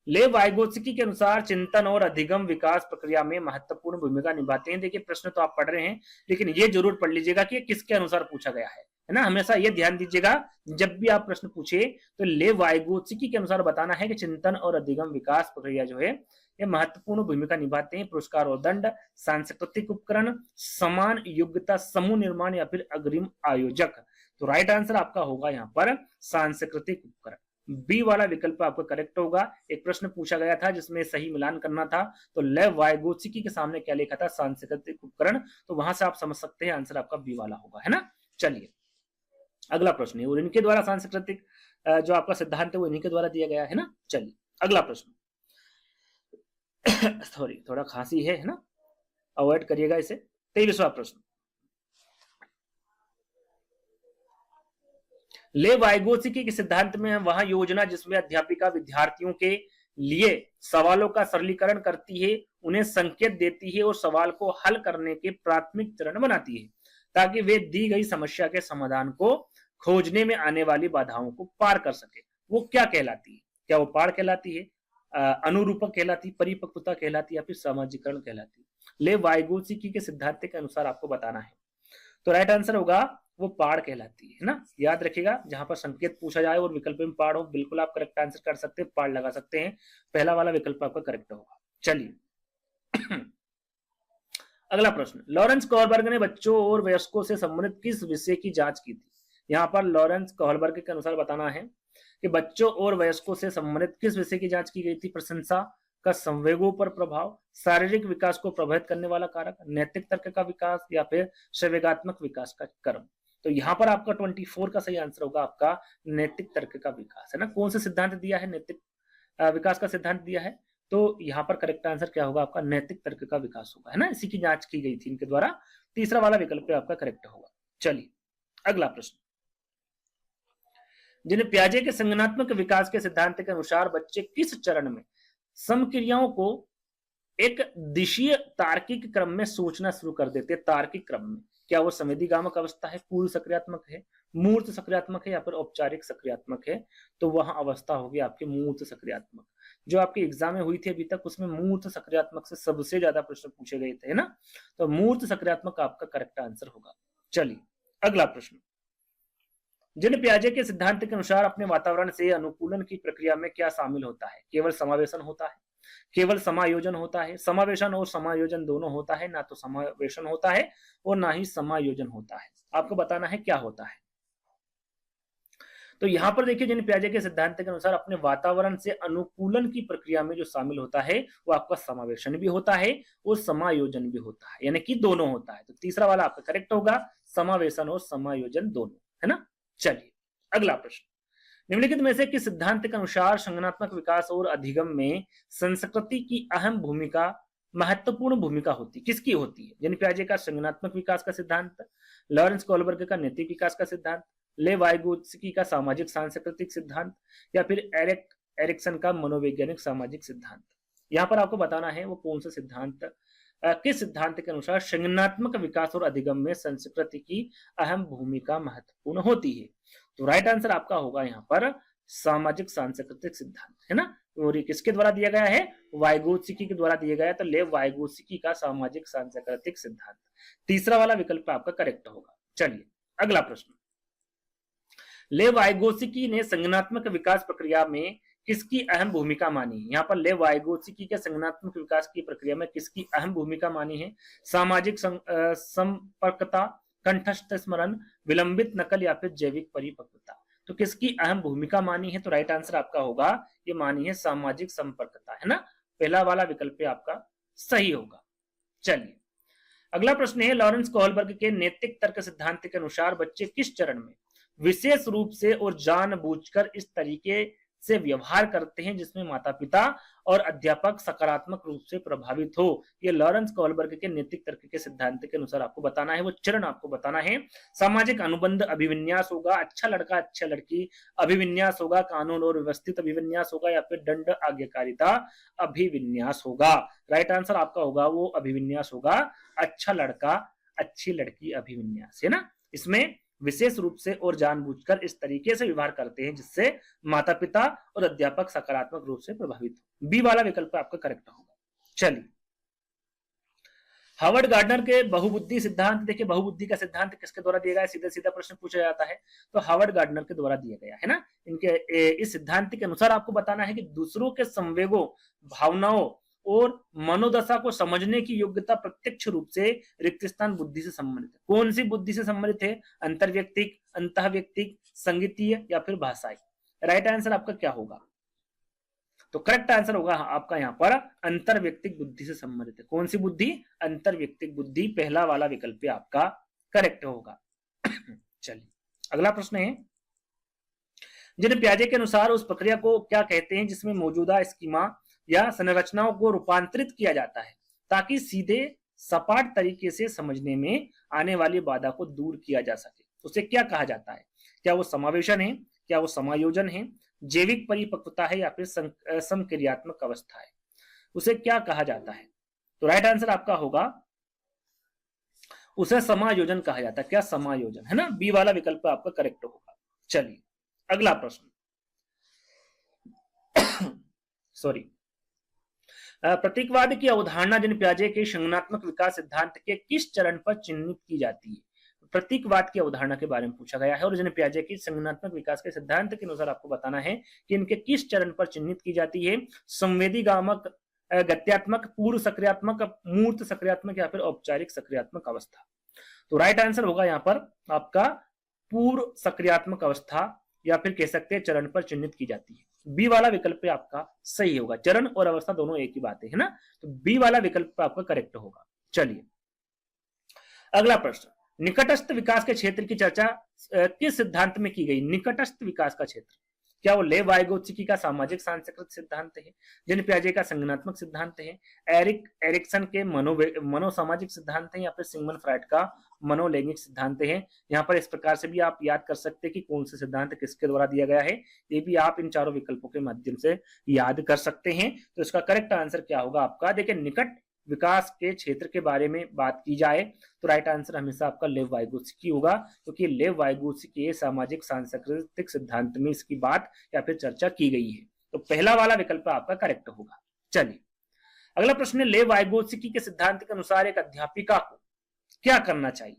ले वाइगोत्स्की के अनुसार चिंतन और अधिगम विकास प्रक्रिया में महत्वपूर्ण भूमिका निभाते हैं। देखिए प्रश्न तो आप पढ़ रहे हैं, लेकिन ये जरूर पढ़ लीजिएगा कि किसके अनुसार पूछा गया है ना। हमेशा ये ध्यान दीजिएगा जब भी आप प्रश्न पूछे तो ले वाइगोत्स्की के अनुसार बताना है कि चिंतन और अधिगम विकास प्रक्रिया जो है ये महत्वपूर्ण भूमिका निभाते हैं। पुरस्कार और दंड, सांस्कृतिक उपकरण, समान योग्यता समूह निर्माण, या फिर अग्रिम आयोजक? तो राइट आंसर आपका होगा यहाँ पर सांस्कृतिक उपकरण। बी वाला विकल्प आपका करेक्ट होगा। एक प्रश्न पूछा गया था जिसमें सही मिलान करना था, तो लेव वाइगोत्स्की के सामने क्या लिखा था? सांस्कृतिक उपकरण। तो वहां से आप समझ सकते हैं आंसर आपका बी वाला होगा, है ना। चलिए अगला प्रश्न है, और इनके द्वारा सांस्कृतिक जो आपका सिद्धांत है वो इन्हीं के द्वारा दिया गया है ना। चलिए अगला प्रश्न सॉरी थोड़ा खांसी है ना, अवॉइड करिएगा इसे। 23वां प्रश्न, ले वाइगोत्स्की के सिद्धांत में वहां योजना जिसमें अध्यापिका विद्यार्थियों के लिए सवालों का सरलीकरण करती है, उन्हें संकेत देती है और सवाल को हल करने के प्राथमिक चरण बनाती है ताकि वे दी गई समस्या के समाधान को खोजने में आने वाली बाधाओं को पार कर सके। वो क्या कहलाती है? क्या वो पार कहलाती है, अनुरूपक कहलाती, परिपक्वता कहलाती, या फिर समाजीकरण कहलाती? ले वाइगोत्स्की के सिद्धांत के अनुसार आपको बताना है। तो राइट आंसर होगा वो पाड़ कहलाती है ना। याद रखिएगा, जहां पर संकेत पूछा जाए और विकल्प में पाड़ हो, बिल्कुल आप करेक्ट आंसर कर सकते हैं, पाड़ लगा सकते हैं। पहला वाला विकल्प आपका करेक्ट होगा। चलिए अगला प्रश्न, लॉरेंस कोहलबर्ग ने बच्चों और वयस्कों से संबंधित किस विषय की जांच की थी? यहाँ पर लॉरेंस कोहलबर्ग के अनुसार बताना है कि बच्चों और वयस्कों से संबंधित किस विषय की जांच की गई थी? प्रशंसा का संवेगों पर प्रभाव, शारीरिक विकास को प्रभावित करने वाला कारक, नैतिक तर्क का विकास या फिर संवेगात्मक विकास का क्रम। तो यहाँ पर आपका 24 का सही आंसर होगा आपका नैतिक तर्क का विकास, है ना। कौन सा सिद्धांत दिया है? नैतिक विकास का सिद्धांत दिया है। तो यहाँ पर करेक्ट आंसर क्या होगा आपका? नैतिक तर्क का विकास होगा, है ना। इसी की जांच की गई थी इनके द्वारा। तीसरा वाला विकल्प आपका करेक्ट होगा। चलिए अगला प्रश्न, जिन पियाजे के संज्ञानात्मक विकास के सिद्धांत के अनुसार बच्चे किस चरण में समक्रियाओं को एक दिशीय तार्किक क्रम में सोचना शुरू कर देते हैं? तार्किक क्रम में, क्या वो संवेदीगामक अवस्था है, पूर्व सक्रियात्मक है, मूर्त सक्रियात्मक है या फिर औपचारिक सक्रियात्मक है? तो वह अवस्था होगी आपकी मूर्त सक्रियात्मक। जो आपके एग्जाम में हुई थी अभी तक, उसमें मूर्त सक्रियात्मक से सबसे ज्यादा प्रश्न पूछे गए थे, है ना। तो मूर्त सक्रियात्मक आपका करेक्ट आंसर होगा। चलिए अगला प्रश्न, जिन पियाजे के सिद्धांत के अनुसार अपने वातावरण से अनुकूलन की प्रक्रिया में क्या शामिल होता है? केवल समावेशन होता है, केवल समायोजन होता है, समावेशन और समायोजन दोनों होता है, ना तो समावेशन होता है और ना ही समायोजन होता है। आपको बताना है क्या होता है। तो यहां पर देखिए, जिन पियाजे के सिद्धांत के अनुसार अपने वातावरण से अनुकूलन की प्रक्रिया में जो शामिल होता है वो आपका समावेशन भी होता है और समायोजन भी होता है, यानी कि दोनों होता है। तो तीसरा वाला आपका करेक्ट होगा, समावेशन और समायोजन दोनों, है ना। चलिए अगला प्रश्न, निम्नलिखित में से किस सिद्धांत के अनुसार संज्ञानात्मक विकास और अधिगम में संस्कृति की अहम भूमिका, महत्वपूर्ण भूमिका होती, किसकी होती है? जिन पियाजे का संज्ञानात्मक विकास का सिद्धांत, लॉरेंस कोहलबर्ग का नैतिक विकास का सिद्धांत, ले वाइगोत्स्की का सामाजिक सांस्कृतिक सिद्धांत या फिर एरिक्सन का मनोवैज्ञानिक सामाजिक सिद्धांत? यहाँ पर आपको बताना है वो कौन सा सिद्धांत, किस सिद्धांत के अनुसार संज्ञानात्मक विकास और अधिगम में संस्कृति की अहम भूमिका महत्वपूर्ण होती है। तो राइट आंसर आपका होगा यहाँ पर सामाजिक सांस्कृतिक सिद्धांत, है ना। और ये किसके द्वारा दिया गया है? वाइगोत्स्की के द्वारा दिया गया है। तो लेव वाइगोत्स्की का सामाजिक सांस्कृतिक सिद्धांत, तीसरा वाला विकल्प आपका करेक्ट होगा। चलिए अगला प्रश्न, लेव वाइगोत्स्की ने संज्ञानात्मक विकास प्रक्रिया में किसकी अहम भूमिका मानी है? यहाँ पर लेव वाइगोत्स्की के संज्ञानात्मक विकास की प्रक्रिया में किसकी अहम भूमिका मानी है? सामाजिक संपर्कता, कंठस्थ स्मरण, विलंबित नकल या फिर जैविक परिपक्वता? तो किसकी अहम भूमिका मानी है? तो राइट आंसर आपका होगा, ये मानी है सामाजिक संपर्कता, है ना। पहला वाला विकल्प आपका सही होगा। चलिए अगला प्रश्न है, लॉरेंस कोहलबर्ग के नैतिक तर्क सिद्धांत के अनुसार बच्चे किस चरण में विशेष रूप से और जानबूझकर इस तरीके से व्यवहार करते हैं जिसमें माता पिता और अध्यापक सकारात्मक रूप से प्रभावित हो? ये लॉरेंस कोहलबर्ग के नैतिक तर्क के सिद्धांत के अनुसार आपको बताना है, वो चरण आपको बताना है। सामाजिक अनुबंध अभिविन्यास होगा, अच्छा लड़का अच्छा लड़की अभिविन्यास होगा, कानून और व्यवस्थित अभिविन्यास होगा या फिर दंड आज्ञाकारिता अभिविन्यास होगा? राइट आंसर आपका होगा वो अभिविन्यास होगा, अच्छा लड़का अच्छी लड़की अभिविन्यास, है ना। इसमें विशेष रूप से और जानबूझकर इस तरीके से व्यवहार करते हैं जिससे माता पिता और अध्यापक सकारात्मक रूप से प्रभावित हो। बी वाला विकल्प आपका करेक्ट होगा। चलिए हार्वर्ड गार्डनर के बहुबुद्धि सिद्धांत, देखिए बहुबुद्धि का सिद्धांत किसके द्वारा दिया गया है? सीधा सीधा प्रश्न पूछा जाता है, तो हार्वर्ड गार्डनर के द्वारा दिया गया है ना। इनके इस सिद्धांत के अनुसार आपको बताना है कि दूसरों के संवेगों, भावनाओं और मनोदशा को समझने की योग्यता प्रत्यक्ष रूप से रिक्त स्थान बुद्धि से संबंधित है। कौन सी बुद्धि से संबंधित है? अंतर्व्यक्तिक, अंतःव्यक्तिक, संगीतीय या फिर भाषाई? राइट आंसर आपका क्या होगा? तो करेक्ट आंसर होगा आपका यहाँ पर अंतर्व्यक्तिक बुद्धि से संबंधित है। कौन सी बुद्धि? अंतर्व्यक्तिक बुद्धि, पहला वाला विकल्प आपका करेक्ट होगा। चलिए अगला प्रश्न है, जिन पियाजे के अनुसार उस प्रक्रिया को क्या कहते हैं जिसमें मौजूदा स्कीमा या संरचनाओं को रूपांतरित किया जाता है ताकि सीधे सपाट तरीके से समझने में आने वाली बाधा को दूर किया जा सके? उसे क्या कहा जाता है? क्या वो समावेशन है, क्या वो समायोजन है, जैविक परिपक्वता है या फिर समक्रियात्मक अवस्था है? उसे क्या कहा जाता है? तो राइट आंसर आपका होगा उसे समायोजन कहा जाता है। क्या? समायोजन, है ना। बी वाला विकल्प आपका करेक्ट होगा। चलिए अगला प्रश्न सॉरी, प्रतीकवाद की अवधारणा जिन पियाजे के संज्ञानात्मक विकास सिद्धांत के किस चरण पर चिन्हित की जाती है? प्रतीकवाद की अवधारणा के बारे में पूछा गया है और जिन पियाजे की संज्ञानात्मक विकास के सिद्धांत के अनुसार आपको बताना है कि इनके किस चरण पर चिन्हित की जाती है? संवेदीगामक, गत्यात्मक, पूर्व सक्रियात्मक, मूर्त सक्रियात्मक या फिर औपचारिक सक्रियात्मक अवस्था? तो राइट आंसर होगा यहाँ पर आपका पूर्व सक्रियात्मक अवस्था या फिर कह सकते हैं चरण पर चिन्हित की जाती है। बी वाला विकल्प आपका सही होगा। चरण और अवस्था दोनों एक ही बात है ना, तो बी वाला विकल्प आपका करेक्ट होगा। चलिए अगला प्रश्न, निकटस्थ विकास के क्षेत्र की चर्चा किस सिद्धांत में की गई? निकटस्थ विकास का क्षेत्र, क्या वो लेव वाइगोत्स्की का सामाजिक सांस्कृतिक सिद्धांत है, जीन पियाजे का संज्ञानात्मक सिद्धांत है, एरिक्सन के मनोसामाजिक सिद्धांत है, या फिर सिगमंड फ्राइड का मनोलैंगिक सिद्धांत है? यहाँ पर इस प्रकार से भी आप याद कर सकते हैं कि कौन सा सिद्धांत किसके द्वारा दिया गया है, ये भी आप इन चारों विकल्पों के माध्यम से याद कर सकते हैं। तो इसका करेक्ट आंसर क्या होगा आपका? देखिए निकट विकास के क्षेत्र के बारे में बात की जाए तो राइट आंसर हमेशा आपका लेव वाइगोत्स्की होगा, क्योंकि लेव वाइगोत्स्की के सामाजिक सांस्कृतिक सिद्धांत में इसकी बात या फिर चर्चा की गई है। तो पहला वाला विकल्प आपका करेक्ट होगा। चलिए अगला प्रश्न है, लेव वाइगोत्स्की के सिद्धांत के अनुसार एक अध्यापिका को क्या करना चाहिए?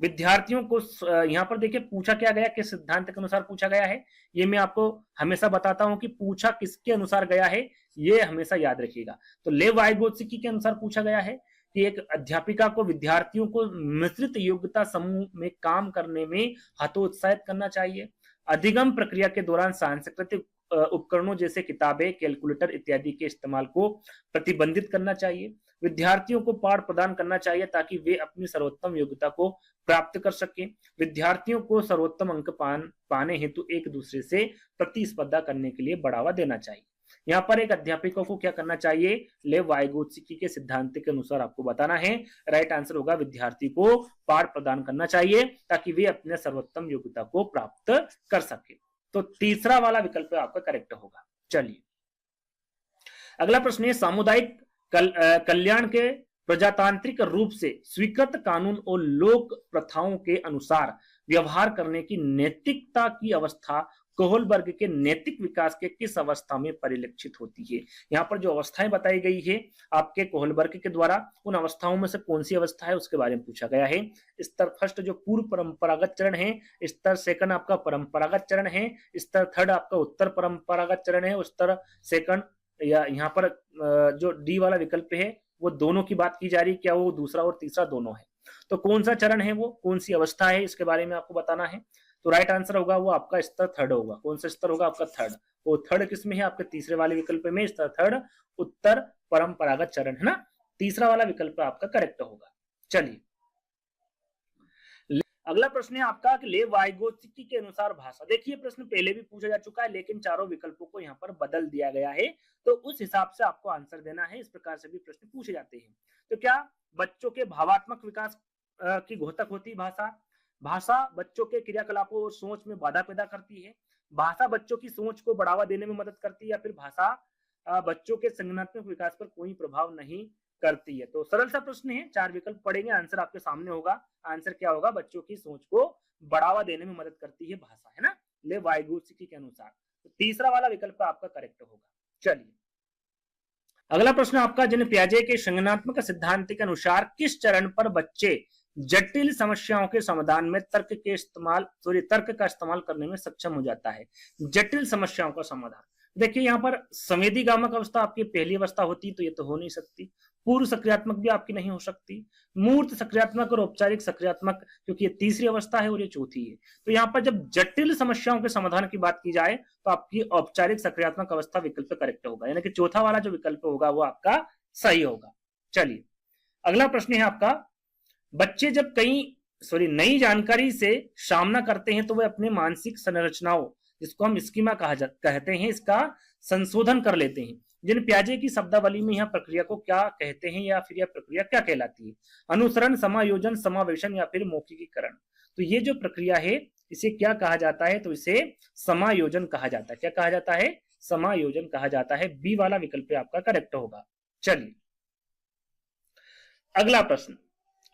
विद्यार्थियों को यहाँ पर देखिए पूछा क्या गया, किस सिद्धांत के अनुसार पूछा गया है, ये मैं आपको हमेशा बताता हूं कि पूछा किसके अनुसार गया है, ये हमेशा याद रखिएगा। तो लेव वाइगोत्स्की के अनुसार पूछा गया है कि एक अध्यापिका को विद्यार्थियों को मिश्रित योग्यता समूह में काम करने में हतोत्साहित करना चाहिए, अधिगम प्रक्रिया के दौरान सांस्कृतिक उपकरणों जैसे किताबें, कैलकुलेटर इत्यादि के इस्तेमाल को प्रतिबंधित करना चाहिए, विद्यार्थियों को पाठ प्रदान करना चाहिए ताकि वे अपनी सर्वोत्तम योग्यता को प्राप्त कर सकें, विद्यार्थियों को सर्वोत्तम अंक पाने हेतु एक दूसरे से प्रतिस्पर्धा करने के लिए बढ़ावा देना चाहिए। यहाँ पर एक अध्यापिका को क्या करना चाहिए? लेव वाइगोत्स्की के सिद्धांत के अनुसार आपको बताना है। राइट आंसर होगा विद्यार्थी को पाठ प्रदान करना चाहिए ताकि वे अपने सर्वोत्तम योग्यता को प्राप्त कर सके। तो तीसरा वाला विकल्प आपका करेक्ट होगा। चलिए अगला प्रश्न है, सामुदायिक कल्याण के प्रजातांत्रिक रूप से स्वीकृत कानून और लोक प्रथाओं के अनुसार व्यवहार करने की नैतिकता की अवस्था कोहलबर्ग के नैतिक विकास के किस अवस्था में परिलक्षित होती है? यहाँ पर जो अवस्थाएं बताई गई है आपके कोहलबर्ग के द्वारा, उन अवस्थाओं में से कौन सी अवस्था है उसके बारे में पूछा गया है। स्तर फर्स्ट जो पूर्व परंपरागत चरण है, स्तर सेकंड आपका परंपरागत चरण है, स्तर थर्ड आपका उत्तर परंपरागत चरण है, स्तर सेकंड या यहाँ पर जो डी वाला विकल्प है वो दोनों की बात की जा रही है, क्या वो दूसरा और तीसरा दोनों है? तो कौन सा चरण है वो, कौन सी अवस्था है, इसके बारे में आपको बताना है। तो राइट आंसर होगा वो आपका स्तर थर्ड होगा। कौन सा स्तर होगा आपका? थर्ड। वो थर्ड किसमें है? आपके तीसरे वाले विकल्प में, स्तर थर्ड उत्तर परंपरागत चरण है ना, तीसरा वाला विकल्प आपका करेक्ट होगा। चलिए अगला प्रश्न है आपका कि लेव वाइगोत्स्की के अनुसार भाषा। देखिए प्रश्न पहले भी पूछा जा चुका है लेकिन चारों विकल्पों को यहाँ पर बदल दिया गया है, तो उस हिसाब से आपको आंसर देना है। इस प्रकार से भी प्रश्न पूछे जाते हैं। तो क्या बच्चों के भावात्मक विकास की घोतक होती है भाषा? भाषा बच्चों के क्रियाकलापों और सोच में बाधा पैदा करती है? भाषा बच्चों की सोच को बढ़ावा देने में मदद करती है? या फिर भाषा बच्चों के संज्ञानात्मक विकास पर कोई प्रभाव नहीं करती है? तो सरल सा प्रश्न है, चार विकल्प पढ़ेंगे, आंसर आपके सामने होगा। आंसर क्या होगा? बच्चों की सोच को बढ़ावा देने में मदद करती है भाषा, है ना, लेव वाइगोत्स्की के अनुसार। तो तीसरा वाला विकल्प आपका करेक्ट होगा। चलिए अगला प्रश्न आपका, जिन पियाजे के संज्ञानात्मक सिद्धांत के अनुसार किस चरण पर बच्चे जटिल समस्याओं के समाधान में तर्क का इस्तेमाल करने में सक्षम हो जाता है? जटिल समस्याओं का समाधान, देखिए यहाँ पर संवेदीगामक अवस्था आपकी पहली अवस्था होती तो ये तो हो नहीं सकती, पूर्व सक्रियात्मक भी आपकी नहीं हो सकती, मूर्त सक्रियात्मक और औपचारिक सक्रियात्मक क्योंकि ये तीसरी अवस्था है और ये चौथी है। तो यहाँ पर जब जटिल समस्याओं के समाधान की बात की जाए तो आपकी औपचारिक सक्रियात्मक अवस्था विकल्प करेक्ट होगा, यानी कि चौथा वाला जो विकल्प होगा वो आपका सही होगा। चलिए अगला प्रश्न है आपका, बच्चे जब नई जानकारी से सामना करते हैं तो वे अपने मानसिक संरचनाओं, जिसको हम स्कीमा कहते हैं, इसका संशोधन कर लेते हैं। जिन पियाजे की शब्दावली में यह प्रक्रिया को क्या कहते हैं या फिर यह प्रक्रिया क्या कहलाती है? अनुसरण, समायोजन, समावेशन या फिर मौखिकीकरण। तो ये जो प्रक्रिया है इसे क्या कहा जाता है? तो इसे समायोजन कहा जाता है। क्या कहा जाता है? समायोजन कहा जाता है। बी वाला विकल्प आपका करेक्ट होगा। चलिए अगला प्रश्न,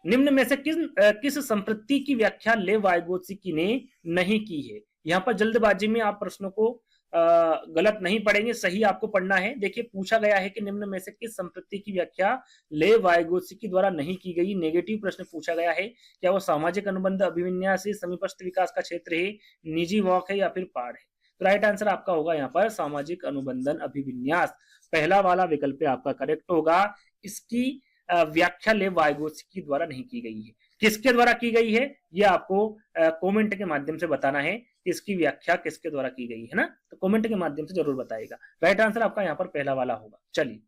निम्न में से किस संपत्ति की व्याख्या लेव वाइगोत्स्की ने नहीं की है? यहाँ पर जल्दबाजी में आप प्रश्नों को गलत नहीं पढ़ेंगे, सही आपको पढ़ना है। देखिए पूछा गया है कि निम्न में से किस संपत्ति की व्याख्या लेव वाइगोत्स्की द्वारा नहीं की गई। नेगेटिव प्रश्न पूछा गया है, क्या वो सामाजिक अनुबंध, अभिविन्यास, समीपस्थ विकास का क्षेत्र है, निजी वॉक है या फिर पाठ है? तो राइट आंसर आपका होगा यहाँ पर सामाजिक अनुबंधन अभिविन्यास, पहला वाला विकल्प आपका करेक्ट होगा। इसकी व्याख्या लेव वाइगोत्स्की द्वारा नहीं की गई है। किसके द्वारा की गई है ये आपको कमेंट के माध्यम से बताना है कि इसकी व्याख्या किसके द्वारा की गई है ना, तो कमेंट के माध्यम से जरूर बताएगा। राइट आंसर आपका यहाँ पर पहला वाला होगा। चलिए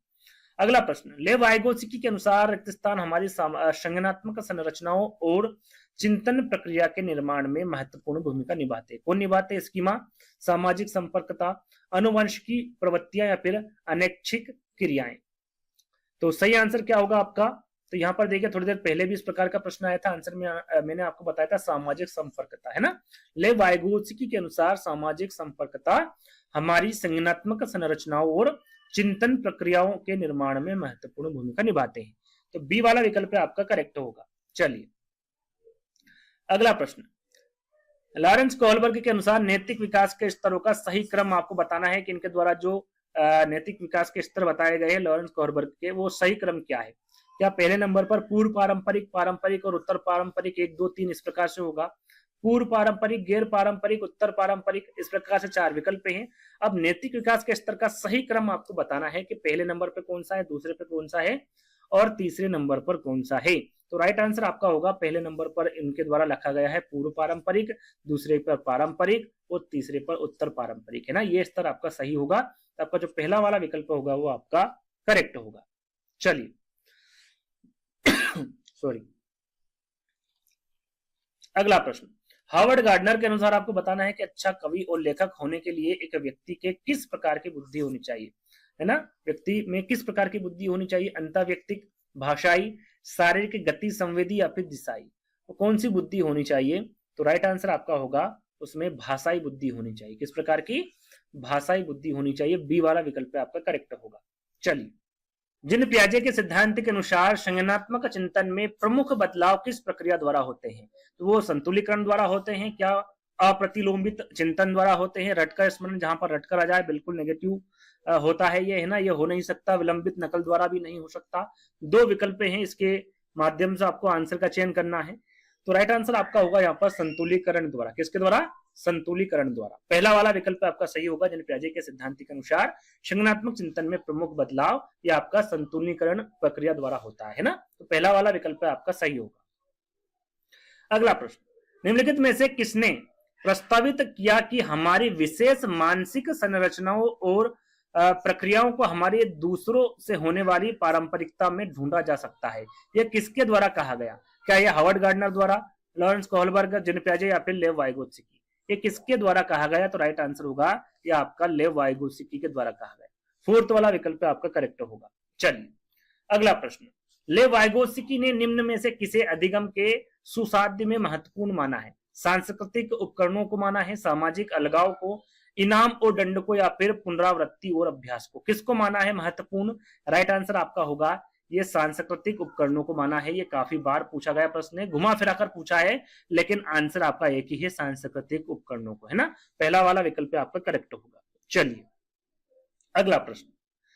अगला प्रश्न, लेव वाइगोत्स्की के अनुसार रिक्त स्थान हमारी संज्ञानात्मक संरचनाओं और चिंतन प्रक्रिया के निर्माण में महत्वपूर्ण भूमिका निभाते। कौन निभाते? स्कीमा, सामाजिक संपर्कता, अनुवंशिकी प्रवृत्तियां या फिर अनैच्छिक क्रियाएं। तो सही आंसर क्या होगा आपका? तो यहाँ पर देखिए थोड़ी देर पहले भी इस प्रकार का प्रश्न आया था, आंसर में मैंने आपको बताया था सामाजिक संपर्कता, है ना। लेव वाइगोत्स्की के अनुसार सामाजिक संपर्कता हमारी संज्ञानात्मक संरचनाओं और चिंतन प्रक्रियाओं के निर्माण में महत्वपूर्ण भूमिका निभाते हैं। तो बी वाला विकल्प आपका करेक्ट होगा। चलिए अगला प्रश्न, लॉरेंस कोहलबर्ग के अनुसार नैतिक विकास के स्तरों का सही क्रम आपको बताना है कि इनके द्वारा जो नैतिक विकास के स्तर बताए गए हैं लॉरेंस कोहलबर्ग के, वो सही क्रम क्या है? क्या पहले नंबर पर पूर्व पारंपरिक, पारंपरिक और उत्तर पारंपरिक 1 2 3 इस प्रकार से होगा, पूर्व पारंपरिक, गैर पारंपरिक, उत्तर पारंपरिक, इस प्रकार से 4 विकल्प हैं। अब नैतिक विकास के स्तर का सही क्रम आपको बताना है कि पहले नंबर पे कौन सा है, दूसरे पे कौन सा है और तीसरे नंबर पर कौन सा है। तो राइट आंसर आपका होगा पहले नंबर पर इनके द्वारा लिखा गया है पूर्व पारंपरिक, दूसरे पर पारंपरिक और तीसरे पर उत्तर पारंपरिक, है ना। ये स्तर आपका सही होगा। तो आपका जो पहला वाला विकल्प होगा वो आपका करेक्ट होगा। चलिए सॉरी अगला प्रश्न, हार्वर्ड गार्डनर के अनुसार आपको बताना है कि अच्छा कवि और लेखक होने के लिए एक व्यक्ति के किस प्रकार की बुद्धि होनी चाहिए, है ना। व्यक्ति में किस प्रकार की बुद्धि होनी चाहिए? अंतःव्यक्तिक, भाषाई, शारीरिक, गति संवेदी या फिर दिशाई। तो कौन सी बुद्धि होनी चाहिए? तो राइट आंसर आपका होगा उसमें भाषाई बुद्धि होनी चाहिए। किस प्रकार की? भाषाई बुद्धि होनी चाहिए। बी वाला विकल्प आपका करेक्ट होगा। चलिए, जिन पियाजे के सिद्धांत के अनुसार संज्ञानात्मक चिंतन में प्रमुख बदलाव किस प्रक्रिया द्वारा होते हैं? तो वो संतुलीकरण द्वारा होते हैं, क्या अप्रतिलोमित चिंतन द्वारा होते हैं, रटकर स्मरण जहां पर रटकर आ जाए, बिल्कुल नेगेटिव होता है ये, है ना, ये हो नहीं सकता, विलंबित नकल द्वारा भी नहीं हो सकता। 2 विकल्प हैं, इसके माध्यम से आपको आंसर का चयन करना है। तो राइट आंसर आपका होगा यहाँ पर संतुलीकरण द्वारा। किसके द्वारा? संतुलीकरण द्वारा। पहला वाला विकल्प आपका सही होगा, जिन पियाजे के सिद्धांत के अनुसार संज्ञानात्मक चिंतन में प्रमुख बदलाव या आपका संतुलीकरण प्रक्रिया द्वारा होता है ना। तो पहला वाला विकल्प आपका सही होगा। अगला प्रश्न, निम्नलिखित में से किसने प्रस्तावित किया कि हमारी विशेष मानसिक संरचनाओं और प्रक्रियाओं को हमारे दूसरों से होने वाली पारंपरिकता में ढूंढा जा सकता है? यह किसके द्वारा कहा गया? क्या यह हार्वर्ड गार्डनर द्वारा, लॉरेंस कोहलबर्ग, जिन पियाजे या फिर लेव वाइगोत्स्की? ये किसके द्वारा कहा गया? तो राइट आंसर होगा यह आपका लेव वाइगोत्स्की के द्वारा कहा गया। 4th वाला विकल्प आपका करेक्ट होगा। चलिए अगला प्रश्न, लेव वाइगोत्स्की ने निम्न में से किसे अधिगम के सुसाध्य में महत्वपूर्ण माना है? सांस्कृतिक उपकरणों को माना है, सामाजिक अलगाव को, इनाम और दंड को, या फिर पुनरावृत्ति और अभ्यास को? किसको माना है महत्वपूर्ण? राइट आंसर आपका होगा ये सांस्कृतिक उपकरणों को माना है। ये काफी बार पूछा गया प्रश्न है, घुमा फिरा कर पूछा है, लेकिन आंसर आपका एक ही है, सांस्कृतिक उपकरणों को, है ना। पहला वाला विकल्प आपका करेक्ट होगा। चलिए अगला प्रश्न,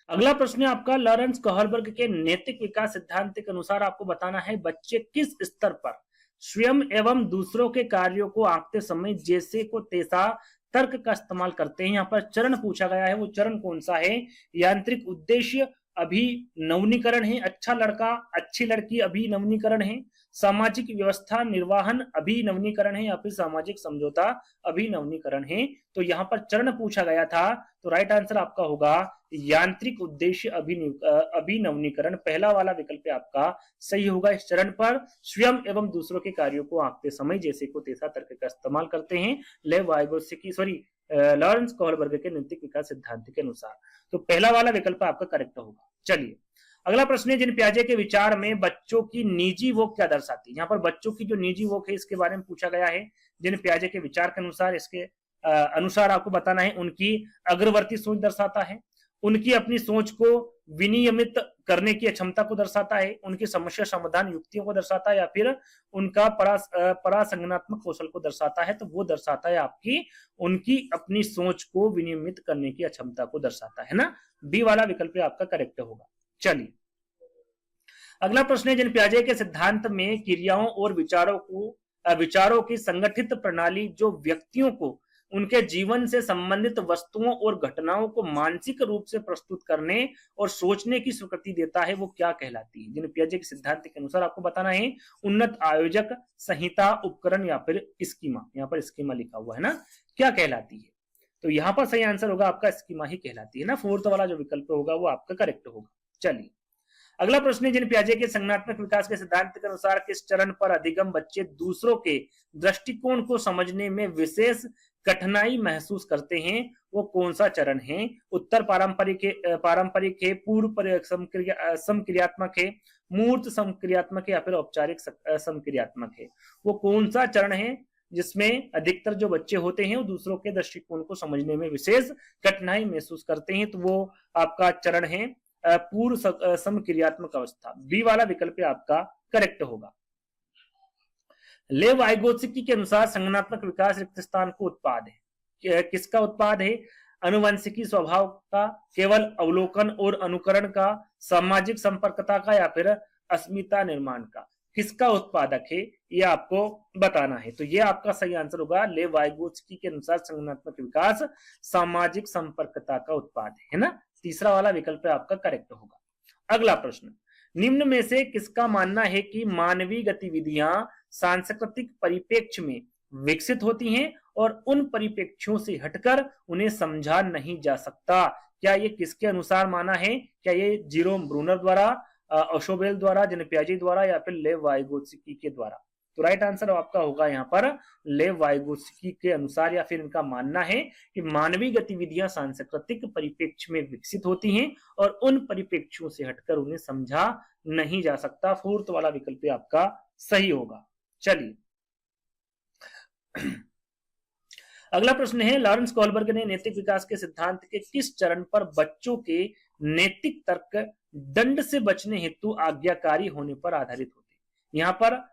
अगला प्रश्न है आपका लॉरेंस कोहलबर्ग के नैतिक विकास सिद्धांत के अनुसार आपको बताना है बच्चे किस स्तर पर स्वयं एवं दूसरों के कार्यों को आंकते समय जैसे को तैसा तर्क का इस्तेमाल करते हैं। यहाँ पर चरण पूछा गया है, वो चरण कौन सा है? यांत्रिक उद्देश्य अभिनवनीकरण है, अच्छा लड़का अच्छी लड़की अभिनवनीकरण है, सामाजिक व्यवस्था निर्वाहन अभिनवनीकरण है, या फिर सामाजिक समझौता अभिनवनीकरण है। तो यहाँ पर चरण पूछा गया था, तो राइट आंसर आपका होगा यांत्रिक उद्देश्य अभिनवनीकरण। पहला वाला विकल्प आपका सही होगा। इस चरण पर स्वयं एवं दूसरों के कार्यों को आंकते समय जैसे को तैसा तर्क का इस्तेमाल करते हैं लेव वाइगोत्स्की लॉरेंस कोहलबर्ग के नैतिक विकास सिद्धांत के अनुसार। तो पहला वाला विकल्प आपका करेक्ट होगा। चलिए अगला प्रश्न है, जिन पियाजे के विचार में बच्चों की निजी वोक क्या दर्शाती है? यहाँ पर बच्चों की जो निजी वोक है इसके बारे में पूछा गया है। जिन पियाजे के विचार के अनुसार इसके अनुसार आपको बताना है उनकी अग्रवर्ती सोच दर्शाता है, उनकी अपनी सोच को विनियमित करने की क्षमता को दर्शाता है, उनकी समस्या समाधान युक्तियों को दर्शाता है, या फिर उनका परासंज्ञानात्मक कौशल को दर्शाता है। तो वो दर्शाता है आपकी उनकी अपनी सोच को विनियमित करने की क्षमता को दर्शाता है ना। बी वाला विकल्प आपका करेक्ट होगा। चलिए अगला प्रश्न है, जिन पियाजे के सिद्धांत में क्रियाओं और विचारों की संगठित प्रणाली जो व्यक्तियों को उनके जीवन से संबंधित वस्तुओं और घटनाओं को मानसिक रूप से प्रस्तुत करने और सोचने की स्वीकृति देता है, वो क्या कहलाती है? जिन पियाजे के सिद्धांत के अनुसार आपको बताना है उन्नत आयोजक, संहिता, उपकरण या फिर स्कीमा। यहाँ पर स्कीमा लिखा हुआ है ना, क्या कहलाती है? तो यहाँ पर सही आंसर होगा आपका स्कीमा ही कहलाती है ना। फोर्थ वाला जो विकल्प होगा वो आपका करेक्ट होगा। चलिए अगला प्रश्न है, जिन पियाजे के संज्ञानात्मक विकास के सिद्धांत के अनुसार किस चरण पर अधिगम बच्चे दूसरों के दृष्टिकोण को समझने में विशेष कठिनाई महसूस करते हैं, वो कौन सा चरण है? उत्तर पारंपरिक है, पूर्व समक्रियात्मक है, मूर्त समक्रियात्मक है या फिर औपचारिक समक्रियात्मक है? वो कौन सा चरण है जिसमें अधिकतर जो बच्चे होते हैं वो दूसरों के दृष्टिकोण को समझने में विशेष कठिनाई महसूस करते हैं? तो वो आपका चरण है पूर्व समक्रियात्मक अवस्था। बी वाला विकल्प आपका करेक्ट होगा। लेव वाइगोत्स्की के अनुसार संज्ञानात्मक विकास रिक्त स्थान को उत्पाद है। किसका उत्पाद है? अनुवंशिकी स्वभाव का, केवल अवलोकन और अनुकरण का, सामाजिक संपर्कता का या फिर अस्मिता निर्माण का? किसका उत्पादक है ये आपको बताना है। तो ये आपका सही आंसर होगा। लेव वाइगोत्स्की के अनुसार संज्ञानात्मक विकास सामाजिक संपर्कता का उत्पाद है ना। तीसरा वाला विकल्प आपका करेक्ट होगा। अगला प्रश्न, निम्न में से किसका मानना है कि मानवीय गतिविधियां सांस्कृतिक परिप्रेक्ष्य में विकसित होती हैं और उन परिप्रेक्ष्यों से हटकर उन्हें समझा नहीं जा सकता? क्या ये किसके अनुसार माना है? क्या ये जीरोम ब्रूनर द्वारा, अशोबेल द्वारा, जिन पियाजे द्वारा या फिर लेव वाइगोत्स्की के द्वारा? तो राइट आंसर आपका होगा यहाँ पर लेव वाइगोत्स्की के अनुसार, या फिर इनका मानना है कि मानवीय गतिविधियां सांस्कृतिक परिप्रेक्ष्य में विकसित होती हैं और उन परिप्रेक्ष्यों से हटकर उन्हें समझा नहीं जा सकता। फोर्थ वाला विकल्प आपका सही होगा। चलिए अगला प्रश्न है, लॉरेंस कोहलबर्ग ने नैतिक विकास के सिद्धांत के किस चरण पर बच्चों के नैतिक तर्क दंड से बचने हेतु आज्ञाकारी होने पर आधारित होते हैं? यहाँ पर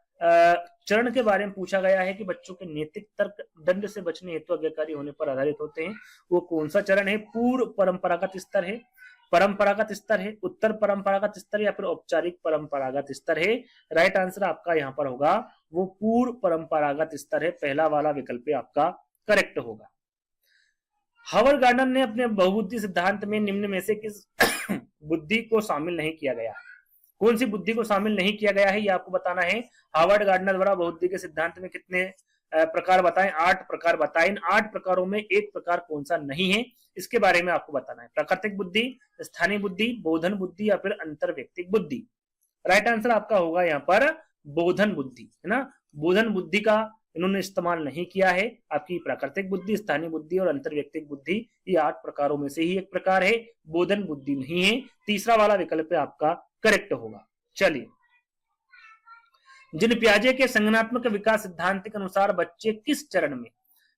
चरण के बारे में पूछा गया है कि बच्चों के नैतिक तर्क दंड से बचने हेतु आज्ञाकारी होने पर आधारित होते हैं। वो कौन सा चरण है? पूर्व परंपरागत स्तर है, परंपरागत स्तर है, उत्तर परंपरागत स्तर या फिर औपचारिक परंपरागत स्तर है? राइट आंसर आपका यहाँ पर होगा वो पूर्व परंपरागत स्तर है। पहला वाला विकल्प आपका करेक्ट होगा। हावर्ड गार्डनर ने अपने बहुबुद्धि सिद्धांत में निम्न में से किस बुद्धि को शामिल नहीं किया गया? कौन सी बुद्धि को शामिल नहीं किया गया है ये आपको बताना है। हावर्ड गार्डनर द्वारा बहुबुद्धि के सिद्धांत में कितने प्रकार बताएं? 8 प्रकार बताएं। इन 8 प्रकारों में एक प्रकार कौन सा नहीं है इसके बारे में आपको बताना है। प्राकृतिक बुद्धि, स्थानीय बुद्धि, बोधन बुद्धि या फिर अंतर्व्यक्तिक बुद्धि? राइट आंसर आपका होगा यहाँ पर बोधन बुद्धि, है ना। बोधन बुद्धि का इन्होंने इस्तेमाल नहीं किया है। आपकी प्राकृतिक बुद्धि, स्थानीय बुद्धि और अंतर्व्यक्तिक बुद्धि ये 8 प्रकारों में से ही एक प्रकार है, बोधन बुद्धि नहीं है। तीसरा वाला विकल्प आपका करेक्ट होगा। चलिए, जिन पियाजे के संज्ञानात्मक विकास सिद्धांत के अनुसार बच्चे किस चरण में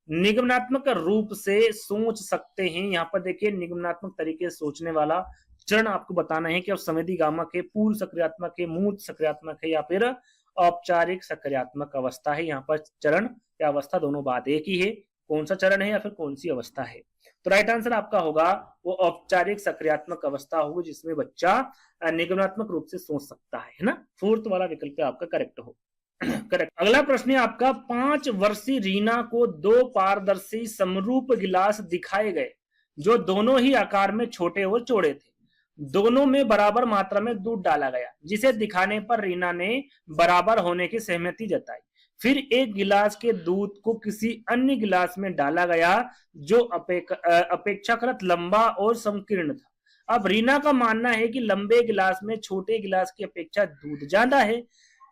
निगमनात्मक रूप से सोच सकते हैं? यहाँ पर देखिए निगमनात्मक तरीके से सोचने वाला चरण आपको बताना है कि अब संवेदी गामक है, पूर्व सक्रियात्मक है, मूर्त सक्रियात्मक है या फिर औपचारिक सक्रियात्मक अवस्था है। यहाँ पर चरण या अवस्था दोनों बात एक ही है, कौन सा चरण है या फिर कौन सी अवस्था है। तो राइट आंसर आपका होगा वो औपचारिक सक्रियात्मक अवस्था होगी जिसमें बच्चा निगमनात्मक रूप से सोच सकता है ना। फोर्थ वाला विकल्प आपका करेक्ट हो करेक्ट। अगला प्रश्न है आपका, 5 वर्षीय रीना को 2 पारदर्शी समरूप गिलास दिखाए गए जो दोनों ही आकार में छोटे और चौड़े थे। दोनों में बराबर मात्रा में दूध डाला गया, जिसे दिखाने पर रीना ने बराबर होने की सहमति जताई। फिर एक गिलास के दूध को किसी अन्य गिलास में डाला गया जो अपेक्षाकृत लंबा और संकीर्ण था। अब रीना का मानना है कि लंबे गिलास में छोटे गिलास की अपेक्षा दूध ज्यादा है।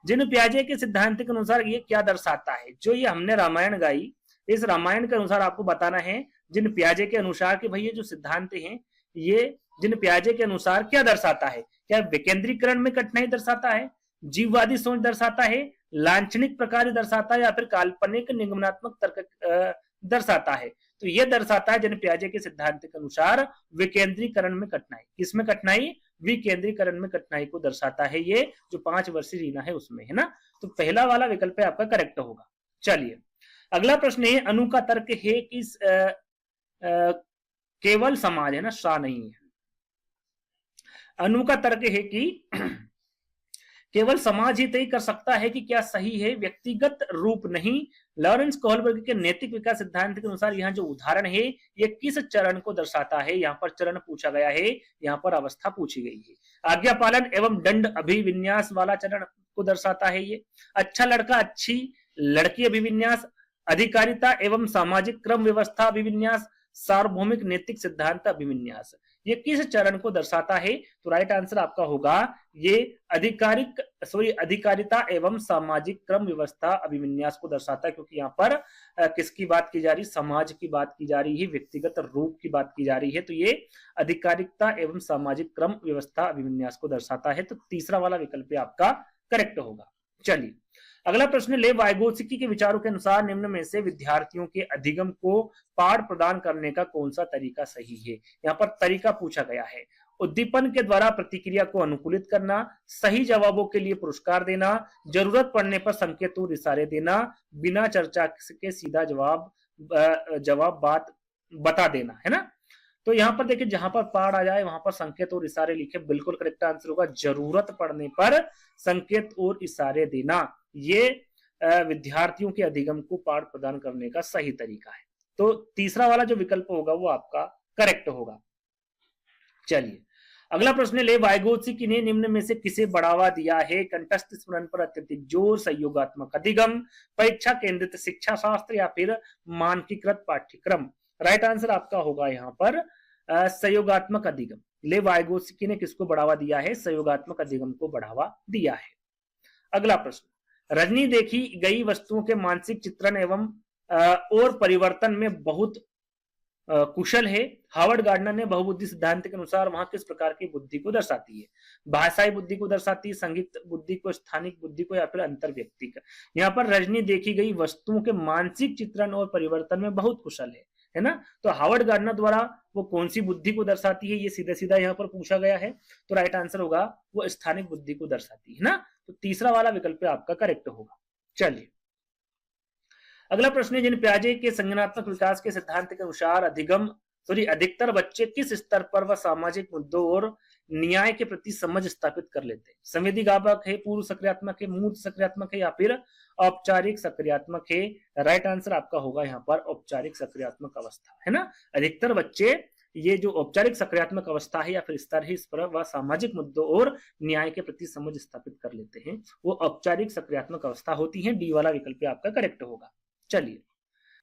जिन पियाजे के सिद्धांत के अनुसार ये क्या दर्शाता है? जो ये हमने रामायण गाई, इस रामायण के अनुसार आपको बताना है जिन पियाजे के अनुसार कि भाई ये जो सिद्धांत हैं ये जिन पियाजे के अनुसार क्या दर्शाता है? क्या विकेंद्रीकरण में कठिनाई दर्शाता है, जीववादी सोच दर्शाता है, लांछनिक प्रकार दर्शाता है या फिर काल्पनिक निगमनात्मक तर्क दर्शाता है? तो यह दर्शाता है जिन पियाजे के सिद्धांत के अनुसार विकेंद्रीकरण में कठिनाई। किसमें कठिनाई? विकेंद्रीकरण में कठिनाई को दर्शाता है ये जो 5 वर्षीय रीना है उसमें, है ना। तो पहला वाला विकल्प आपका करेक्ट होगा। चलिए, अगला प्रश्न है, अनु का तर्क है कि केवल समाज, है ना, सा नहीं है। अनु का तर्क है कि केवल समाज ही तय कर सकता है कि क्या सही है, व्यक्तिगत रूप नहीं। लॉरेंस कोहलबर्ग के नैतिक विकास सिद्धांत के अनुसार यहाँ जो उदाहरण है ये किस चरण को दर्शाता है? यहाँ पर चरण पूछा गया है, यहाँ पर अवस्था पूछी गई है। आज्ञा पालन एवं दंड अभिविन्यास वाला चरण को दर्शाता है ये। अच्छा लड़का अच्छी लड़की अभिविन्यास, अधिकारिता एवं सामाजिक क्रम व्यवस्था अभिविन्यास, सार्वभौमिक नैतिक सिद्धांत अभिविन्यास, ये किस चरण को दर्शाता है? तो राइट आंसर आपका होगा ये अधिकारिता एवं सामाजिक क्रम व्यवस्था अभिविन्यास को दर्शाता है, क्योंकि यहाँ पर किसकी बात की जा रही? समाज की बात की जा रही है, व्यक्तिगत रूप की बात की जा रही है, तो ये अधिकारिता एवं सामाजिक क्रम व्यवस्था अभिविन्यास को दर्शाता है। तो तीसरा वाला विकल्प आपका करेक्ट होगा। चलिए अगला प्रश्न, लेव वाइगोत्स्की के विचारों के अनुसार निम्न में से विद्यार्थियों के अधिगम को पाठ प्रदान करने का कौन सा तरीका सही है? यहाँ पर तरीका पूछा गया है। उद्दीपन के द्वारा प्रतिक्रिया को अनुकूलित करना, सही जवाबों के लिए पुरस्कार देना, जरूरत पड़ने पर संकेत और इशारे देना, बिना चर्चा के सीधा जवाब बात बता देना, है ना। तो यहाँ पर देखिए जहां पर पाठ आ जाए वहां पर संकेत और इशारे लिखे, बिल्कुल करेक्ट आंसर होगा। जरूरत पड़ने पर संकेत और इशारे देना, ये विद्यार्थियों के अधिगम को पाठ प्रदान करने का सही तरीका है। तो तीसरा वाला जो विकल्प होगा वो आपका करेक्ट होगा। चलिए अगला प्रश्न, लेव वाइगोत्स्की ने निम्न में से किसे बढ़ावा दिया है? कंठस्थ स्मरण पर अत्यधिक जोर, सहयोगात्मक अधिगम, परीक्षा केंद्रित शिक्षा शास्त्र या फिर मानकीकृत पाठ्यक्रम। राइट आंसर आपका होगा यहाँ पर सहयोगात्मक अधिगम। लेव वाइगोत्स्की ने किसको बढ़ावा दिया है? सहयोगात्मक अधिगम को बढ़ावा दिया है। अगला प्रश्न, रजनी देखी गई वस्तुओं के मानसिक चित्रण एवं और परिवर्तन में बहुत कुशल है। हावर्ड गार्डनर ने बहुबुद्धि सिद्धांत के अनुसार वहां किस प्रकार की बुद्धि को दर्शाती है? भाषाई बुद्धि को दर्शाती है, संगीत बुद्धि को, स्थानिक बुद्धि को, या फिर अंतर व्यक्ति का। यहाँ पर रजनी देखी गई वस्तुओं के मानसिक चित्रण और परिवर्तन में बहुत कुशल है ना। तो हावर्ड गार्डनर द्वारा वो कौन सी बुद्धि को दर्शाती है, ये सीधा सीधा यहाँ पर पूछा गया है। तो राइट आंसर होगा वो स्थानिक बुद्धि को दर्शाती है ना। तो तीसरा वाला विकल्प आपका करेक्ट होगा। चलिए अगला प्रश्न है, जिन पियाजे के संज्ञानात्मक विकास के सिद्धांत के अनुसार अधिकतर बच्चे किस स्तर पर वह सामाजिक मुद्दों और न्याय के प्रति समझ स्थापित कर लेते हैं? संवेदीगामक है, पूर्व सक्रियात्मक है, मूर्त सक्रियात्मक है, या फिर औपचारिक सक्रियात्मक है? राइट आंसर आपका होगा यहाँ पर औपचारिक सक्रियात्मक अवस्था, है ना। अधिकतर बच्चे ये जो औपचारिक सक्रियात्मक अवस्था है या फिर स्तर है, इस पर वह सामाजिक मुद्दों और न्याय के प्रति समझ स्थापित कर लेते हैं, वो औपचारिक सक्रियात्मक अवस्था होती है। डी वाला विकल्प आपका करेक्ट होगा। चलिए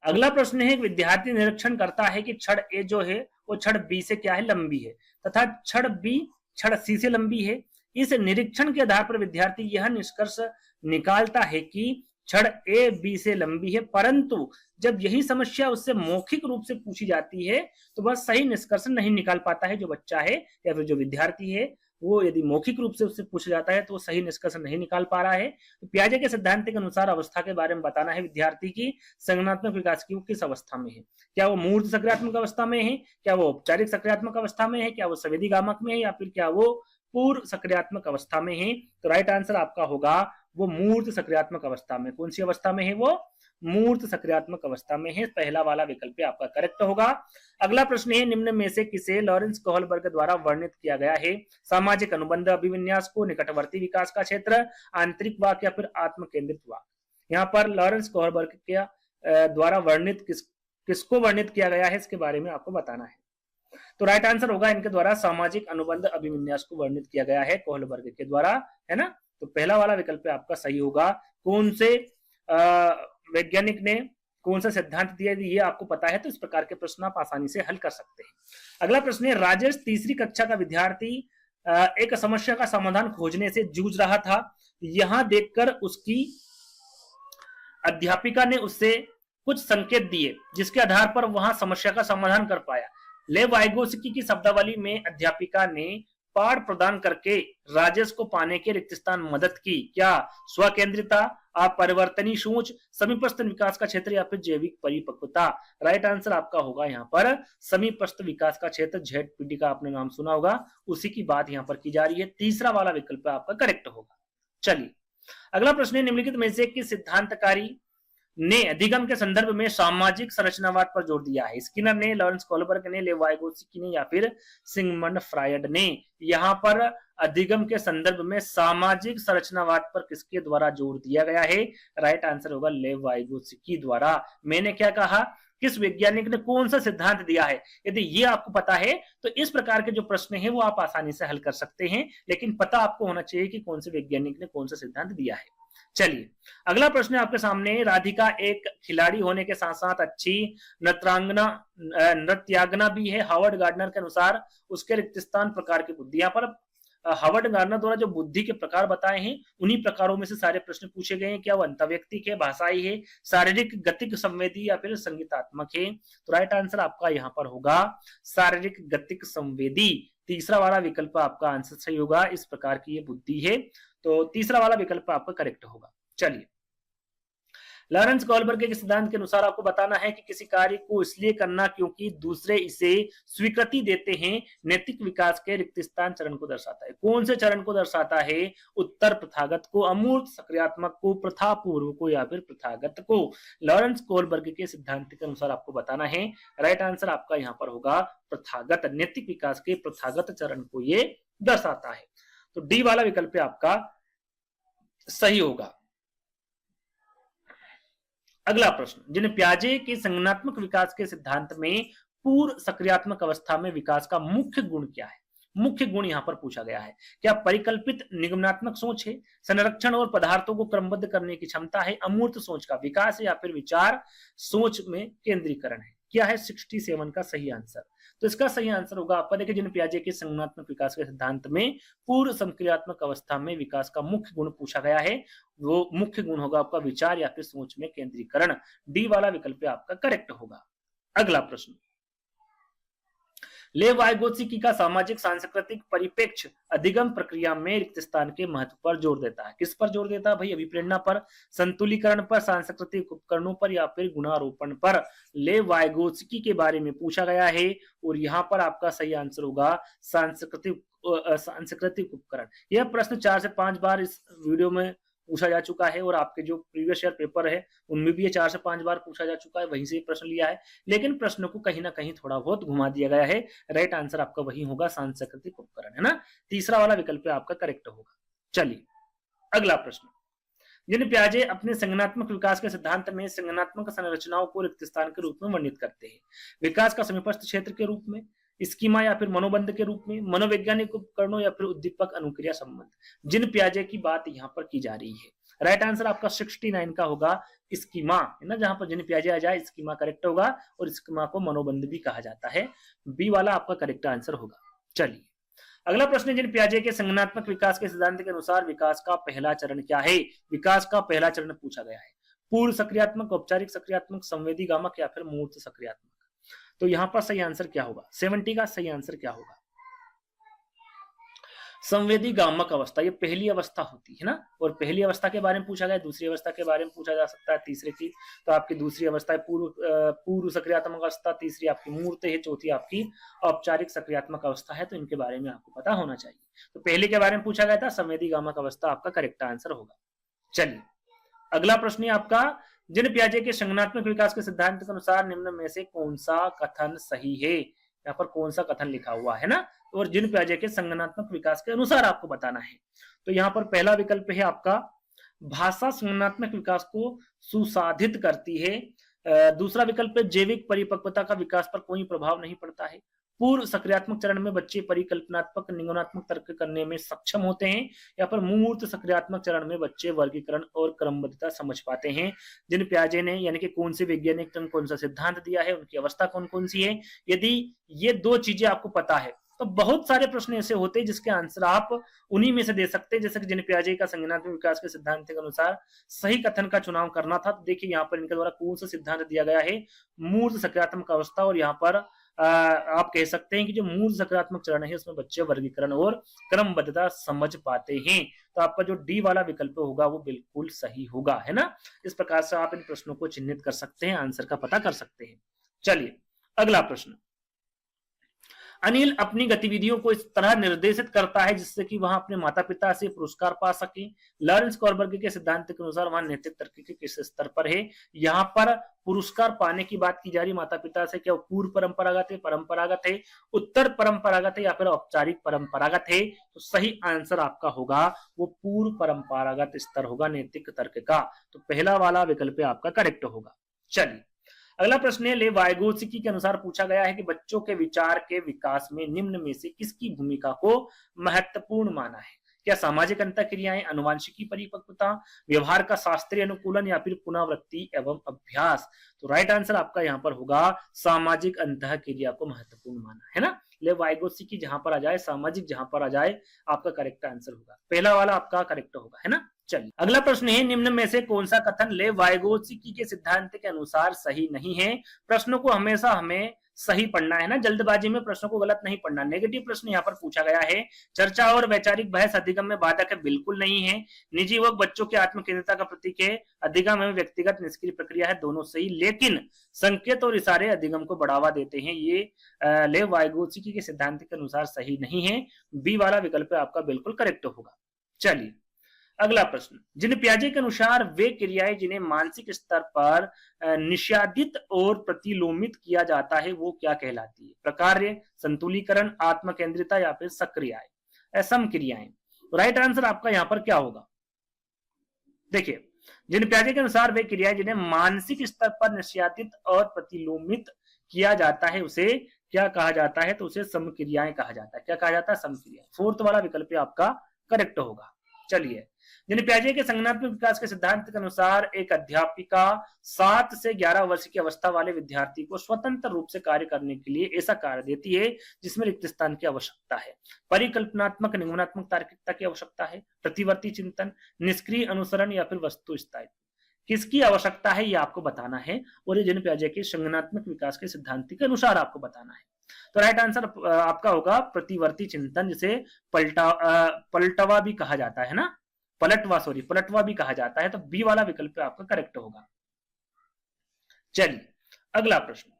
अगला प्रश्न है, विद्यार्थी निरीक्षण करता है कि छड़ ए जो है वो छड़ बी से क्या है? लंबी है, तथा छड़ बी छड़ सी से लंबी है। इस निरीक्षण के आधार पर विद्यार्थी यह निष्कर्ष निकालता है कि छड़ ए बी से लंबी है, परंतु जब यही समस्या उससे मौखिक रूप से पूछी जाती है तो वह सही निष्कर्ष नहीं निकाल पाता है। जो बच्चा है या फिर जो विद्यार्थी है वो यदि मौखिक रूप से उससे पूछा जाता है तो वो सही निष्कर्ष नहीं निकाल पा रहा है। तो पियाजे के सिद्धांत के अनुसार अवस्था के बारे में बताना है विद्यार्थी की संज्ञानात्मक विकास की वो किस अवस्था में है? क्या वो मूर्त सक्रियात्मक अवस्था में है, क्या वो औपचारिक सक्रियात्मक अवस्था में है, क्या वो संवेदीगामक में है, या फिर क्या वो पूर्व सक्रियात्मक अवस्था में है? तो राइट आंसर आपका होगा वो मूर्त सक्रियात्मक अवस्था में। कौन सी अवस्था में है? वो मूर्त सक्रियात्मक अवस्था में है। पहला वाला विकल्प आपका करेक्ट होगा। अगला प्रश्न है, निम्न में से किसे लॉरेंस कोहलबर्ग द्वारा वर्णित किया गया है? सामाजिक अनुबंध अभिविन्यास को, निकटवर्ती विकास का क्षेत्र, आंतरिक वाक, या फिर आत्म केंद्रित वाक? यहाँ पर लॉरेंस कोहलबर्ग के द्वारा वर्णित किसको वर्णित किया गया है इसके बारे में आपको बताना है। तो राइट आंसर होगा इनके द्वारा सामाजिक अनुबंध अभिविन्यास को वर्णित किया गया है कोहलबर्ग के द्वारा, है ना। तो पहला वाला विकल्प आपका सही होगा। कौन से वैज्ञानिक ने कौन सा सिद्धांत दिया ये आपको पता है तो इस प्रकार के प्रश्न आप आसानी से हल कर सकते हैं। अगला प्रश्न है, राजेश तीसरी कक्षा का विद्यार्थी एक समस्या का समाधान खोजने से जूझ रहा था। यहां देखकर उसकी अध्यापिका ने उससे कुछ संकेत दिए जिसके आधार पर वहां समस्या का समाधान कर पाया। लेव वाइगोत्स्की की शब्दावली में अध्यापिका ने पाठ प्रदान करके राजेश को पाने के रिक्त स्थान मदद की। क्या? स्वकेंद्रिता, अपरिवर्तनीय सोच, समीपस्थ विकास का क्षेत्र, या फिर जैविक परिपक्वता? राइट आंसर आपका होगा यहाँ पर समीपस्थ विकास का क्षेत्र। ZPD का आपने नाम सुना होगा, उसी की बात यहाँ पर की जा रही है। तीसरा वाला विकल्प आपका करेक्ट होगा। चलिए अगला प्रश्न है, निम्नलिखित में से किस सिद्धांतकारी ने अधिगम के संदर्भ में सामाजिक संरचनावाद पर जोर दिया है? स्किनर ने, लॉरेंस कोलबर्ग ने, लेव वाइगोत्स्की ने या फिर सिगमंड फ्रायड ने? यहाँ पर अधिगम के संदर्भ में सामाजिक संरचनावाद पर किसके द्वारा जोर दिया गया है? राइट आंसर होगा लेव वाइगोत्स्की द्वारा। मैंने क्या कहा, किस वैज्ञानिक ने कौन सा सिद्धांत दिया है? यदि ये आपको पता है तो इस प्रकार के जो प्रश्न है वो आप आसानी से हल कर सकते हैं, लेकिन पता आपको होना चाहिए कि कौन से वैज्ञानिक ने कौन सा सिद्धांत दिया है। चलिए अगला प्रश्न आपके सामने। राधिका एक खिलाड़ी होने के साथ साथ अच्छी नृत्यांगना भी है। हावर्ड गार्डनर के अनुसार उसके रिक्त स्थान प्रकार की बुद्धि। यहाँ पर हावर्ड गार्डनर द्वारा जो बुद्धि के प्रकार बताए हैं उन्हीं प्रकारों में से सारे प्रश्न पूछे गए हैं। क्या वो अंतर्व्यक्तिक है, भाषाई है, शारीरिक, गतिक, संवेदी या फिर संगीतात्मक है? तो राइट आंसर आपका यहाँ पर होगा शारीरिक, गतिक, संवेदी। तीसरा वाला विकल्प आपका आंसर सही होगा। इस प्रकार की ये बुद्धि है, तो तीसरा वाला विकल्प आपका करेक्ट होगा। चलिए लॉरेंस कोलबर्ग के सिद्धांत के अनुसार आपको बताना है कि किसी कार्य को इसलिए करना क्योंकि दूसरे इसे स्वीकृति देते हैं नैतिक विकास के रिक्त स्थान चरण को दर्शाता है। कौन से चरण को दर्शाता है? उत्तर प्रथागत को, अमूर्त सक्रियात्मक को, प्रथा पूर्व को या फिर प्रथागत को? लॉरेंस कोलबर्ग के सिद्धांत के अनुसार आपको बताना है। राइट आंसर आपका यहाँ पर होगा प्रथागत, नैतिक विकास के प्रथागत चरण को ये दर्शाता है। तो डी वाला विकल्प आपका सही होगा। अगला प्रश्न, जिन प्याजे के संज्ञानात्मक विकास के सिद्धांत में पूर्व सक्रियात्मक अवस्था में विकास का मुख्य गुण क्या है? मुख्य गुण यहाँ पर पूछा गया है। क्या परिकल्पित निगमनात्मक सोच है, संरक्षण और पदार्थों को क्रमबद्ध करने की क्षमता है, अमूर्त सोच का विकास है या फिर विचार सोच में केंद्रीकरण है? क्या है 67 का सही आंसर? तो इसका सही आंसर होगा आपका, देखिए जिन प्याजे के संज्ञानात्मक विकास के सिद्धांत में पूर्व संक्रियात्मक अवस्था में विकास का मुख्य गुण पूछा गया है, वो मुख्य गुण होगा आपका विचार या फिर सोच में केंद्रीकरण। डी वाला विकल्प आपका करेक्ट होगा। अगला प्रश्न, लेव वाइगोत्स्की का सामाजिक सांस्कृतिक परिप्रेक्ष्य अधिगम प्रक्रिया में रिक्त स्थान के महत्व पर जोर देता है। किस पर जोर देता है भाई? अभिप्रेरणा पर, संतुलीकरण पर, सांस्कृतिक उपकरणों पर या फिर गुणारोपण पर? लेव वाइगोत्स्की के बारे में पूछा गया है और यहाँ पर आपका सही आंसर होगा सांस्कृतिक उपकरण। यह प्रश्न 4 से 5 बार इस वीडियो में पूछा जा चुका है और आपके जो प्रीवियस ईयर पेपर है उनमें भी ये 4 से 5 बार पूछा जा चुका है, वहीं से प्रश्न लिया है, लेकिन प्रश्न को कहीं ना कहीं थोड़ा बहुत घुमा दिया गया है। राइट आंसर आपका वही होगा, सांस्कृतिक उपकरण, है ना? तीसरा वाला विकल्प आपका करेक्ट होगा। चलिए अगला प्रश्न, जिन प्याजे अपने संज्ञानात्मक विकास के सिद्धांत में संज्ञानात्मक संरचनाओं को रिक्त स्थान के रूप में वर्णित करते हैं। विकास का समीपस्थ क्षेत्र के रूप में, स्कीमा या फिर मनोबंध के रूप में, मनोवैज्ञानिक उपकरणों या फिर उद्दीपक अनुक्रिया संबंध? जिन प्याजे की बात यहाँ पर की जा रही है। राइट आंसर आपका 69 का होगा स्कीमा, है ना? जहां पर जिन प्याजे आ जाए स्कीमा करेक्ट होगा और स्कीमा को मनोबंध भी कहा जाता है। बी वाला आपका करेक्ट आंसर होगा। चलिए अगला प्रश्न, जिन प्याजे के संज्ञानात्मक विकास के सिद्धांत के अनुसार विकास का पहला चरण क्या है? विकास का पहला चरण पूछा गया है। पूर्व सक्रियात्मक, औपचारिक सक्रियात्मक, संवेदी गामक या फिर मूर्त सक्रियात्मक? तो यहां पर सही आंसर क्या होगा? 70 का सही आंसर क्या होगा? संवेदी गामक अवस्था, ये पहली अवस्था होती है ना, और पहली अवस्था के बारे में पूछा गया, दूसरी अवस्था के बारे में पूछा जा सकता है, तीसरे की। तो आपकी दूसरी अवस्था है पूर्व सक्रियात्मक अवस्था, तीसरी आपकी मूर्त है, चौथी आपकी औपचारिक सक्रियात्मक अवस्था है। तो इनके बारे में आपको पता होना चाहिए। तो पहले के बारे में पूछा गया था, संवेदी गामक अवस्था आपका करेक्ट आंसर होगा। चलिए अगला प्रश्न है आपका, जिन प्याजे के संज्ञानात्मक विकास के सिद्धांत के अनुसार निम्न में से कौन सा कथन सही है? यहाँ पर कौन सा कथन लिखा हुआ है ना, और जिन प्याजे के संज्ञानात्मक विकास के अनुसार आपको बताना है। तो यहाँ पर पहला विकल्प है आपका, भाषा संज्ञानात्मक विकास को सुसाधित करती है। दूसरा विकल्प है, जैविक परिपक्वता का विकास पर कोई प्रभाव नहीं पड़ता है। पूर्व सक्रियात्मक चरण में बच्चे परिकल्पनात्मक निगमनात्मक तर्क करने में सक्षम होते हैं। या पर मूर्त सक्रियात्मक चरण में बच्चे वर्गीकरण और क्रमबद्धता समझ पाते हैं। जिन प्याजे ने यानी कि कौन से वैज्ञानिक ने कौन सा सिद्धांत दिया है, उनकी अवस्था कौन कौन सी है, यदि ये दो चीजें आपको पता है तो बहुत सारे प्रश्न ऐसे होते हैं जिसके आंसर आप उन्हीं में से दे सकते हैं। जैसे कि जिन प्याजे का संज्ञानात्मक विकास के सिद्धांत के अनुसार सही कथन का चुनाव करना था, तो देखिए यहाँ पर इनके द्वारा कौन सा सिद्धांत दिया गया है, मूर्त सकारात्मक अवस्था। और यहाँ पर आप कह सकते हैं कि जो मूर्त सकारात्मक चरण है उसमें बच्चे वर्गीकरण और क्रमबद्धता समझ पाते हैं। तो आपका जो डी वाला विकल्प होगा वो बिल्कुल सही होगा, है ना। इस प्रकार से आप इन प्रश्नों को चिन्हित कर सकते हैं, आंसर का पता कर सकते हैं। चलिए अगला प्रश्न, अनिल अपनी गतिविधियों को इस तरह निर्देशित करता है जिससे कि वह अपने माता पिता से पुरस्कार पा सके। लॉरेंस कोलबर्ग के सिद्धांत के अनुसार वह नैतिक तरक्की के किस स्तर पर है? यहाँ पर पुरस्कार पाने की बात की जा रही माता पिता से, क्या वो पूर्व परंपरागत है, परंपरागत है, उत्तर परंपरागत है या फिर औपचारिक परंपरागत है? तो सही आंसर आपका होगा वो पूर्व परंपरागत स्तर होगा नैतिक तर्क का। तो पहला वाला विकल्प आपका करेक्ट होगा। चलिए अगला प्रश्न है, ले वाइगोत्स्की के अनुसार पूछा गया है कि बच्चों के विचार के विकास में निम्न में से किसकी भूमिका को महत्वपूर्ण माना है? क्या सामाजिक अंतःक्रियाएं, आनुवंशिकी परिपक्वता, व्यवहार का शास्त्रीय अनुकूलन या फिर पुनरावृत्ति एवं अभ्यास? तो राइट आंसर आपका यहाँ पर होगा सामाजिक अंतःक्रिया को महत्वपूर्ण माना है ना। ले वाइगोत्स्की जहां पर आ जाए, सामाजिक जहां पर आ जाए, आपका करेक्ट आंसर होगा पहला वाला आपका करेक्ट होगा, है ना। चलिए अगला प्रश्न है, निम्न में से कौन सा कथन ले वाइगोत्स्की के सिद्धांत के अनुसार सही नहीं है? प्रश्नों को हमेशा हमें सही पढ़ना है ना, जल्दबाजी में प्रश्नों को गलत नहीं पढ़ना। नेगेटिव प्रश्न यहाँ पर पूछा गया है, चर्चा और वैचारिक बहस अधिगम में बाधक है, बिल्कुल नहीं है। निजी व बच्चों की आत्मकेंद्रिता का प्रतीक है, अधिगम एवं व्यक्तिगत निष्क्रिय प्रक्रिया है, दोनों सही। लेकिन संकेत और इशारे अधिगम को बढ़ावा देते हैं, ये ले वाइगोत्स्की के सिद्धांत के अनुसार सही नहीं है। बी वाला विकल्प आपका बिल्कुल करेक्ट होगा। चलिए अगला प्रश्न, जिन पियाजे के अनुसार वे क्रियाएं जिन्हें मानसिक स्तर पर निष्यादित और प्रतिलोमित किया जाता है वो क्या कहलाती है? प्रकार्य, संतुलीकरण, आत्मकेंद्रिता या फिर सक्रियाएं, समक्रियाएं? राइट आंसर आपका यहाँ पर क्या होगा? देखिए जिन पियाजे के अनुसार वे क्रियाएं जिन्हें मानसिक स्तर पर निष्यादित और प्रतिलोमित किया जाता है उसे क्या कहा जाता है? तो उसे समक्रियाएं कहा जाता है। क्या कहा जाता है? समक्रियाएं। फोर्थ वाला विकल्प आपका करेक्ट होगा। चलिए जिन पियाजे के संज्ञानात्मक विकास के सिद्धांत के अनुसार एक अध्यापिका 7 से 11 वर्ष की अवस्था वाले विद्यार्थी को स्वतंत्र रूप से कार्य करने के लिए ऐसा कार्य देती है जिसमें रिक्त स्थान की आवश्यकता है, परिकल्पनात्मक निगमनात्मक तार्किकता की आवश्यकता है, प्रतिवर्ती चिंतन, निष्क्रिय अनुसरण या फिर वस्तु स्थायित्व? किसकी आवश्यकता है ये आपको बताना है और ये जिन पियाजे के संज्ञानात्मक विकास के सिद्धांत के अनुसार आपको बताना है। तो राइट आंसर आपका होगा प्रतिवर्ती चिंतन, जिसे पलटवा भी कहा जाता है ना, पलटवा भी कहा जाता है। तो बी वाला विकल्प आपका करेक्ट होगा। चलिए अगला प्रश्न,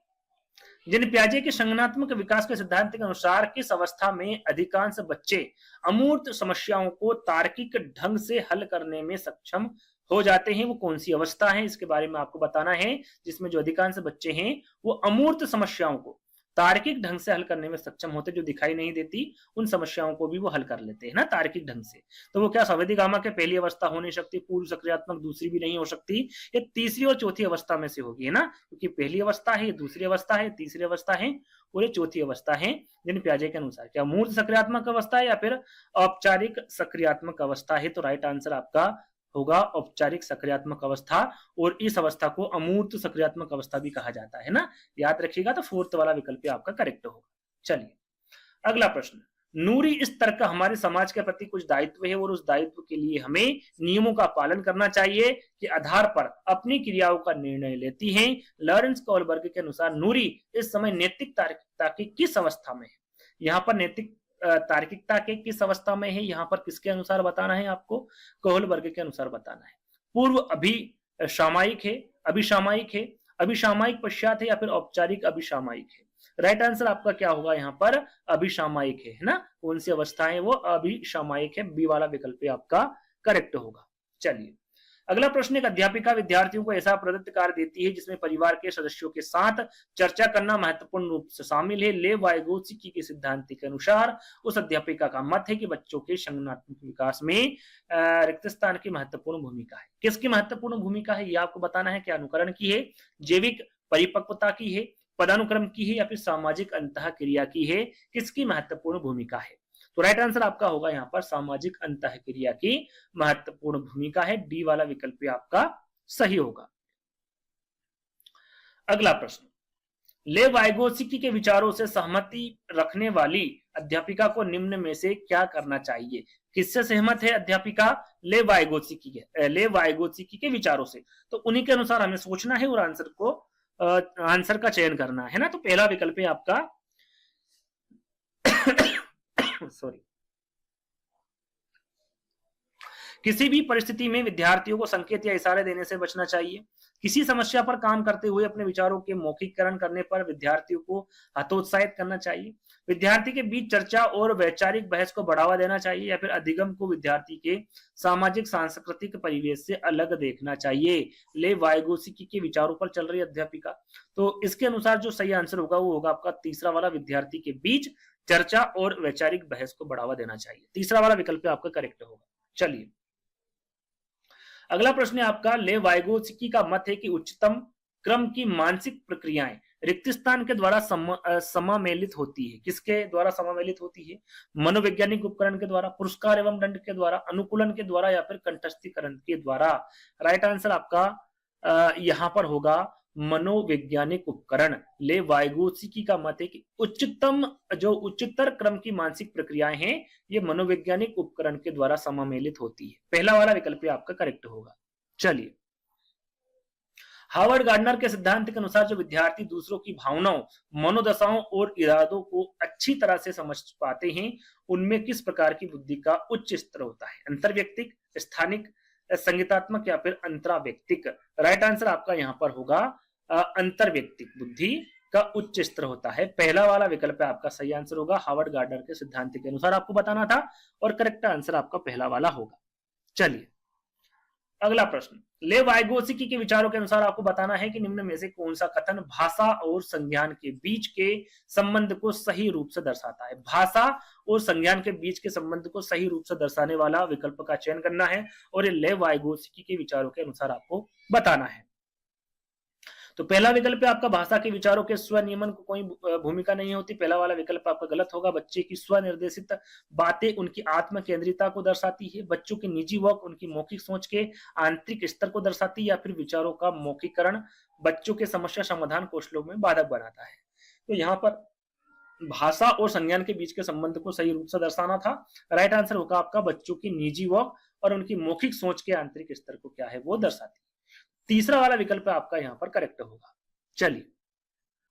जिन पियाजे के संज्ञानात्मक विकास के सिद्धांत के अनुसार किस अवस्था में अधिकांश बच्चे अमूर्त समस्याओं को तार्किक ढंग से हल करने में सक्षम हो जाते हैं, वो कौन सी अवस्था है इसके बारे में आपको बताना है, जिसमें जो अधिकांश बच्चे हैं वो अमूर्त समस्याओं को तार्किक ढंग से हल करने में सक्षम होते, जो दिखाई नहीं देती उन समस्याओं को भी वो हल कर लेते हैं ना तार्किक ढंग से। तो वो क्या संवेदी गामा के पहली अवस्था हो नहीं सकती, पूर्व सक्रियात्मक दूसरी भी नहीं हो सकती, ये तीसरी और चौथी अवस्था में से होगी, है ना, क्योंकि पहली अवस्था है, दूसरी अवस्था है, तीसरी अवस्था है और ये चौथी अवस्था है जिन पियाजे के अनुसार। क्या मूर्त सक्रियात्मक अवस्था है या फिर औपचारिक सक्रियात्मक अवस्था है? तो राइट आंसर आपका होगा औपचारिक सक्रियात्मक अवस्था, और इस अवस्था को अमूर्त सक्रियात्मक अवस्था भी कहा जाता है ना, याद रखिएगा। तो फोर्थ वाला विकल्प आपका करेक्ट होगा। चलिए अगला प्रश्न, नूरी इस तरह का हमारे समाज के प्रति कुछ दायित्व है और उस दायित्व के लिए हमें नियमों का पालन करना चाहिए के आधार पर अपनी क्रियाओं का निर्णय लेती है। लॉरेंस कोलबर्ग के अनुसार नूरी इस समय नैतिक तार्किकता की किस अवस्था में है? यहाँ पर नैतिक तार्किकता के किस अवस्था में है, यहाँ पर किसके अनुसार बताना है आपको? कोहलबर्ग के अनुसार बताना है। पूर्व अभिसामायिक है, अभिसामायिक है, अभिसामायिक पश्चात है या फिर औपचारिक अभिसामायिक है? राइट आंसर आपका क्या होगा यहाँ पर? अभिसामायिक है ना। कौन सी अवस्था है वो? अभिसामायिक है। बी वाला विकल्प आपका करेक्ट होगा। चलिए अगला प्रश्न, एक अध्यापिका विद्यार्थियों को ऐसा प्रदत्त कार्य देती है जिसमें परिवार के सदस्यों के साथ चर्चा करना महत्वपूर्ण रूप से शामिल है। ले वाइगोत्स्की के सिद्धांत के अनुसार उस अध्यापिका का मत है कि बच्चों के संज्ञानात्मक विकास में रिक्त स्थान की महत्वपूर्ण भूमिका है। किसकी महत्वपूर्ण भूमिका है ये आपको बताना है। क्या अनुकरण की है, जैविक परिपक्वता की है, पदानुक्रम की है या फिर सामाजिक अंतःक्रिया की है? किसकी महत्वपूर्ण भूमिका है? तो राइट आंसर आपका होगा यहाँ पर सामाजिक अंतःक्रिया की महत्वपूर्ण भूमिका है। डी वाला विकल्प आपका सही होगा। अगला प्रश्न, ले वाइगोत्स्की के विचारों से सहमति रखने वाली अध्यापिका को निम्न में से क्या करना चाहिए? किससे सहमत है अध्यापिका? ले वाइगोत्स्की के विचारों से। तो उन्हीं के अनुसार हमें सोचना है और आंसर का चयन करना है ना। तो पहला विकल्प है आपका सॉरी, किसी भी परिस्थिति में विद्यार्थियों को संकेत या इशारे देने से बचना चाहिए। किसी समस्या पर काम करते हुए अपने विचारों के मौखिककरण करने पर विद्यार्थियों को हतोत्साहित करना चाहिए। विद्यार्थी के बीच चर्चा और वैचारिक बहस को बढ़ावा देना चाहिए, या फिर अधिगम को विद्यार्थी के सामाजिक सांस्कृतिक परिवेश से अलग देखना चाहिए। ले वाइगोत्स्की के विचारों पर चल रही अध्यापिका। तो इसके अनुसार जो सही आंसर होगा वो होगा आपका तीसरा वाला, विद्यार्थी के बीच चर्चा और वैचारिक बहस को बढ़ावा देना चाहिए। तीसरा वाला विकल्प आपका करेक्ट होगा। चलिए अगला प्रश्न है आपका, ले वाइगोत्स्की का मत है कि उच्चतम क्रम की मानसिक प्रक्रियाएं रिक्त स्थान के द्वारा समामेलित होती है। किसके द्वारा समामेलित होती है? मनोवैज्ञानिक उपकरण के द्वारा, पुरस्कार एवं दंड के द्वारा, अनुकूलन के द्वारा, या फिर कंठस्थीकरण के द्वारा। राइट आंसर आपका यहां पर होगा मनोवैज्ञानिक उपकरण। ले वाइगोत्स्की का मत है कि उच्चतर क्रम की मानसिक प्रक्रियाएं हैं, ये मनोवैज्ञानिक उपकरण के द्वारा समामेलित होती है। पहला वाला विकल्प आपका करेक्ट होगा। चलिए हार्वर्ड गार्डनर के सिद्धांत के अनुसार जो विद्यार्थी दूसरों की भावनाओं, मनोदशाओं और इरादों को अच्छी तरह से समझ पाते हैं, उनमें किस प्रकार की बुद्धि का उच्च स्तर होता है? अंतर्व्यक्तिक, स्थानिक, संगीतात्मक, या फिर अंतराव्यक्तिक? राइट आंसर आपका यहां पर होगा अंतर्व्यक्तिक बुद्धि का उच्च स्तर होता है। पहला वाला विकल्प आपका सही आंसर होगा। हार्वर्ड गार्डनर के सिद्धांत के अनुसार आपको बताना था, और करेक्ट आंसर आपका पहला वाला होगा। चलिए अगला प्रश्न, ले वाइगोत्स्की के विचारों के अनुसार आपको बताना है कि निम्न में से कौन सा कथन भाषा और संज्ञान के बीच के संबंध को सही रूप से दर्शाता है? भाषा और संज्ञान के बीच के संबंध को सही रूप से दर्शाने वाला विकल्प का चयन करना है, और ये ले वाइगोत्स्की के विचारों के अनुसार आपको बताना है। तो पहला विकल्प आपका, भाषा के विचारों के स्वनियमन को कोई भूमिका नहीं होती। पहला वाला विकल्प आपका गलत होगा। बच्चे की स्वनिर्देशित बातें उनकी आत्म केंद्रिता को दर्शाती है। बच्चों की निजी वॉक उनकी मौखिक सोच के आंतरिक स्तर को दर्शाती है, या फिर विचारों का मौखिकरण बच्चों के समस्या समाधान कौशलों में बाधक बनाता है। तो यहाँ पर भाषा और संज्ञान के बीच के संबंध को सही रूप से दर्शाना था। राइट आंसर होगा आपका बच्चों की निजी वॉक और उनकी मौखिक सोच के आंतरिक स्तर को क्या है वो दर्शाती है। तीसरा वाला विकल्प आपका यहां पर करेक्ट होगा। चलिए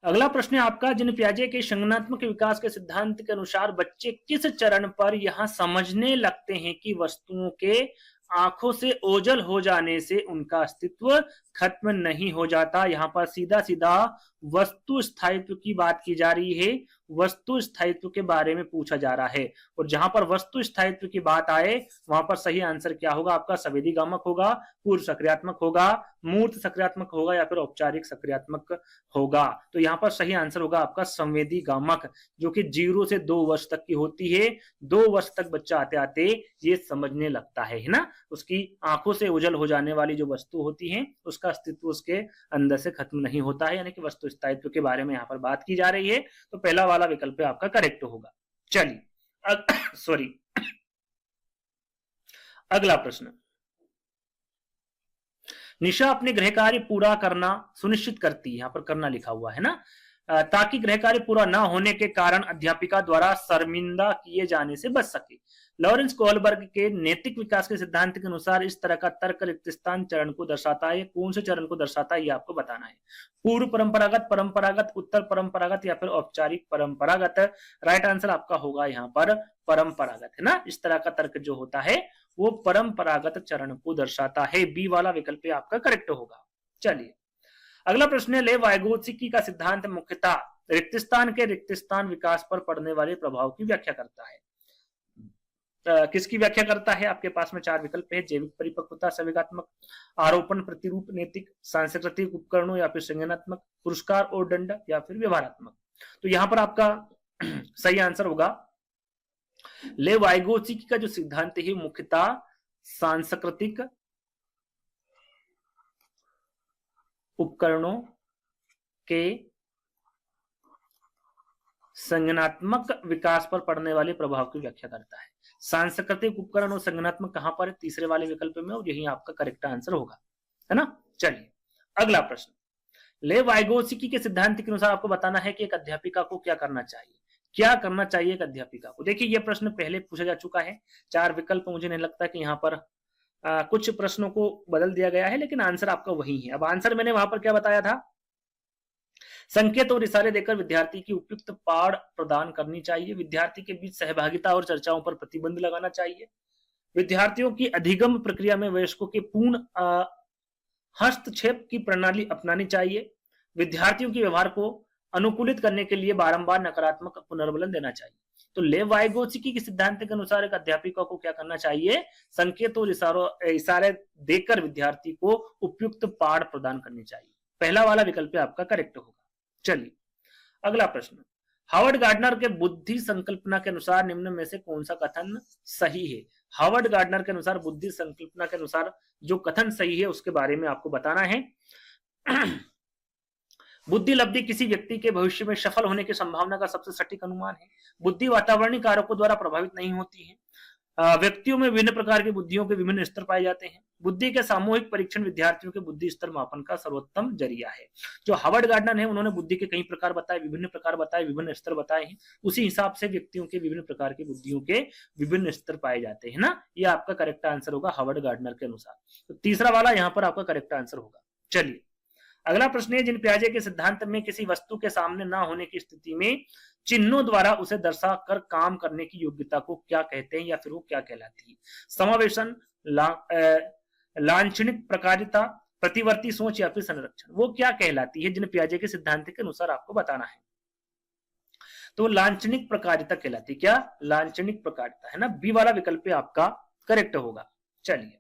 अगला प्रश्न है आपका, जिन पियाजे के संज्ञानात्मक विकास के सिद्धांत के अनुसार बच्चे किस चरण पर यहां समझने लगते हैं कि वस्तुओं के आंखों से ओझल हो जाने से उनका अस्तित्व खत्म नहीं हो जाता? यहां पर सीधा सीधा वस्तु स्थायित्व की बात की जा रही है, वस्तु स्थायित्व के बारे में पूछा जा रहा है। और जहां पर वस्तु स्थायित्व की बात आए वहां पर सही आंसर क्या होगा आपका? संवेदी गामक होगा, पूर्व सक्रियात्मक होगा, मूर्त सक्रियात्मक होगा, या फिर औपचारिक सक्रियात्मक होगा? तो यहाँ पर सही आंसर होगा आपका संवेदी गामक, जो कि 0 से 2 वर्ष तक की होती है। 2 वर्ष तक बच्चा आते आते ये समझने लगता है ना, उसकी आंखों से ओझल हो जाने वाली जो वस्तु होती है उसका अस्तित्व उसके अंदर से खत्म नहीं होता है, यानी कि वस्तु स्थायित्व के बारे में यहाँ पर बात की जा रही है। तो पहला वाला विकल्प आपका करेक्ट होगा। चलिए सॉरी अगला प्रश्न, निशा अपने गृह कार्य पूरा करना सुनिश्चित करती है, यहाँ पर करना लिखा हुआ है ना, ताकि गृह कार्य पूरा ना होने के कारण अध्यापिका द्वारा शर्मिंदा किए जाने से बच सके। लॉरेंस कोहलबर्ग के नैतिक विकास के सिद्धांत के अनुसार इस तरह का तर्क रिक्त स्थान चरण को दर्शाता है। कौन से चरण को दर्शाता है ये आपको बताना है। पूर्व परंपरागत, परंपरागत, उत्तर परंपरागत, या फिर औपचारिक परंपरागत? राइट आंसर आपका होगा यहाँ पर परंपरागत, है ना। इस तरह का तर्क जो होता है वो परंपरागत चरण को दर्शाता है। बी वाला विकल्प आपका करेक्ट होगा। चलिए अगला प्रश्न है, ले वाइगोत्स्की का सिद्धांत मुख्यतः रिक्तस्थान के रिक्तस्थान विकास पर पड़ने वाले प्रभाव की व्याख्या करता है। किसकी व्याख्या करता है? आपके पास में 4 विकल्प है, जैविक परिपक्वता, संवेगात्मक, आरोपण प्रतिरूप, नैतिक, सांस्कृतिक उपकरणों, या फिर संज्ञानात्मक, पुरस्कार और दंड, या फिर व्यवहारात्मक। तो यहां पर आपका सही आंसर होगा ले वाइगोत्स्की का जो सिद्धांत है मुख्यतः सांस्कृतिक उपकरणों के संज्ञानात्मक विकास पर पड़ने वाले प्रभाव की व्याख्या करता है। सांस्कृतिक उपकरण और संज्ञानात्मक कहां पर है? तीसरे वाले विकल्प में, और यही आपका करेक्ट आंसर होगा, है ना। चलिए अगला प्रश्न, ले वाइगोत्स्की के सिद्धांत के अनुसार आपको बताना है कि एक अध्यापिका को क्या करना चाहिए। क्या करना चाहिए एक अध्यापिका को? देखिए यह प्रश्न पहले पूछा जा चुका है। 4 विकल्प, मुझे नहीं लगता कि यहाँ पर कुछ प्रश्नों को बदल दिया गया है, लेकिन आंसर आपका वही है। अब आंसर मैंने वहां पर क्या बताया था? संकेत और इशारे देकर विद्यार्थी की उपयुक्त पाठ प्रदान करनी चाहिए। विद्यार्थी के बीच सहभागिता और चर्चाओं पर प्रतिबंध लगाना चाहिए। विद्यार्थियों की अधिगम प्रक्रिया में वयस्कों के पूर्ण हस्तक्षेप की प्रणाली अपनानी चाहिए। विद्यार्थियों के व्यवहार को अनुकूलित करने के लिए बारंबार नकारात्मक पुनर्बलन देना चाहिए। तो लेव वाइगोत्स्की के सिद्धांत के अनुसार एक अध्यापिका को क्या करना चाहिए? संकेत और इशारे देकर विद्यार्थी को उपयुक्त पाठ प्रदान करनी चाहिए। पहला वाला विकल्प आपका करेक्ट होगा। चलिए अगला प्रश्न, हावर्ड गार्डनर के बुद्धि संकल्पना के अनुसार निम्न में से कौन सा कथन सही है? हावर्ड गार्डनर के अनुसार बुद्धि संकल्पना के अनुसार जो कथन सही है उसके बारे में आपको बताना है। बुद्धि लब्धि किसी व्यक्ति के भविष्य में सफल होने की संभावना का सबसे सटीक अनुमान है। बुद्धि वातावरणीय कारकों द्वारा प्रभावित नहीं होती है। व्यक्तियों में विभिन्न प्रकार की बुद्धियों के विभिन्न स्तर पाए जाते हैं। बुद्धि के सामूहिक परीक्षण विद्यार्थियों के बुद्धि स्तर मापन का सर्वोत्तम जरिया है। जो हावर्ड गार्डनर है उन्होंने बुद्धि के कई प्रकार बताए, विभिन्न प्रकार बताए, विभिन्न स्तर बताए हैं। उसी हिसाब से व्यक्तियों के विभिन्न प्रकार की बुद्धियों के विभिन्न स्तर पाए जाते हैं ना। ये आपका करेक्ट आंसर होगा हावर्ड गार्डनर के अनुसार। तो तीसरा वाला यहाँ पर आपका करेक्ट आंसर होगा। चलिए अगला प्रश्न है, जिन पियाजे के सिद्धांत में किसी वस्तु के सामने ना होने की स्थिति में चिन्हों द्वारा उसे दर्शाकर काम करने की योग्यता को क्या कहते हैं या फिर वो क्या कहलाती है? समावेशन, लांछनिक प्रकारिता, प्रतिवर्ती सोच या फिर संरक्षण, वो क्या कहलाती है? जिन पियाजे के सिद्धांत के अनुसार आपको बताना है। तो लांछनिक प्रकारिता कहलाती है। क्या? लांछनिक प्रकारिता है ना। बी वाला विकल्प आपका करेक्ट होगा। चलिए,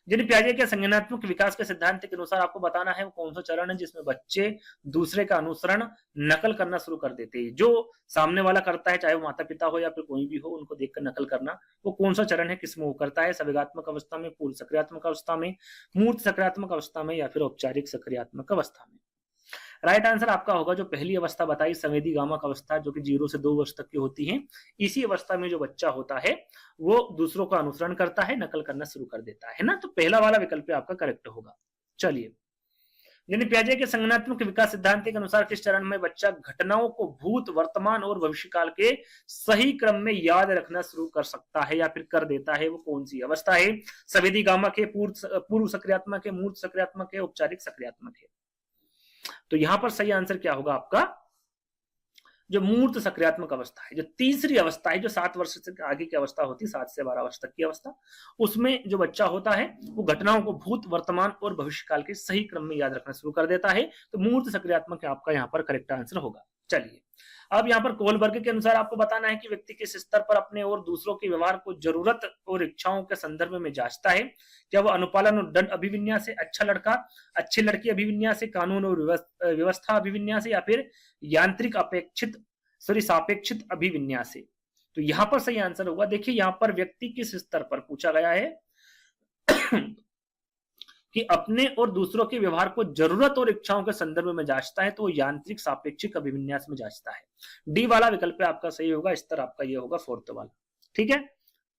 जिन पियाजे के संज्ञानात्मक विकास के सिद्धांत के अनुसार आपको बताना है वो कौन सा चरण है जिसमें बच्चे दूसरे का अनुसरण, नकल करना शुरू कर देते हैं। जो सामने वाला करता है, चाहे वो माता पिता हो या फिर कोई भी हो, उनको देखकर नकल करना, वो कौन सा चरण है, किसमें वो करता है? संवेगात्मक अवस्था में, पूर्व सक्रियात्मक अवस्था में, मूर्त सक्रियात्मक अवस्था में या फिर औपचारिक सक्रियात्मक अवस्था में? राइट आंसर आपका होगा जो पहली अवस्था बताई, संवेदी गामक अवस्था, जो कि 0 से 2 वर्ष तक की होती है। इसी अवस्था में जो बच्चा होता है वो दूसरों का अनुसरण करता है, नकल करना शुरू कर देता है ना। तो पहला वाला विकल्प आपका करेक्ट होगा। चलिए, जिन पियाजे के संज्ञानात्मक विकास सिद्धांत के अनुसार किस चरण में बच्चा घटनाओं को भूत, वर्तमान और भविष्यकाल के सही क्रम में याद रखना शुरू कर सकता है या फिर कर देता है, वो कौन सी अवस्था है? संवेदी गामक है, पूर्व सक्रियात्मक है, मूर्त सक्रियात्मक है, औपचारिक सक्रियात्मक है? तो यहां पर सही आंसर क्या होगा आपका? जो मूर्त सक्रियात्मक अवस्था है, जो तीसरी अवस्था है, जो 7 वर्ष से आगे की अवस्था होती है, 7 से 12 वर्ष तक की अवस्था, उसमें जो बच्चा होता है वो घटनाओं को भूत, वर्तमान और भविष्यकाल के सही क्रम में याद रखना शुरू कर देता है। तो मूर्त सक्रियात्मक आपका यहाँ पर करेक्ट आंसर होगा। चलिए, अब यहाँ पर कोलबर्ग के अनुसार आपको बताना है कि व्यक्ति किस स्तर पर अपने और दूसरों के व्यवहार को जरूरत और इच्छाओं के संदर्भ में जांचता है। क्या वो अनुपालन और दंड अभिविन्यास से, अच्छा लड़का अच्छी लड़की अभिविन्यास से, कानून और व्यवस्था अभिविन्यास से या फिर यांत्रिक सापेक्षित अभिविन्यास से? तो यहाँ पर सही आंसर होगा, देखिए यहाँ पर व्यक्ति किस स्तर पर पूछा गया है कि अपने और दूसरों के व्यवहार को जरूरत और इच्छाओं के संदर्भ में जांचता है, तो यांत्रिक सापेक्षिक अभिविन्यास में जांचता है। डी वाला विकल्प आपका सही होगा। स्तर आपका ये होगा 4th वाला। ठीक है,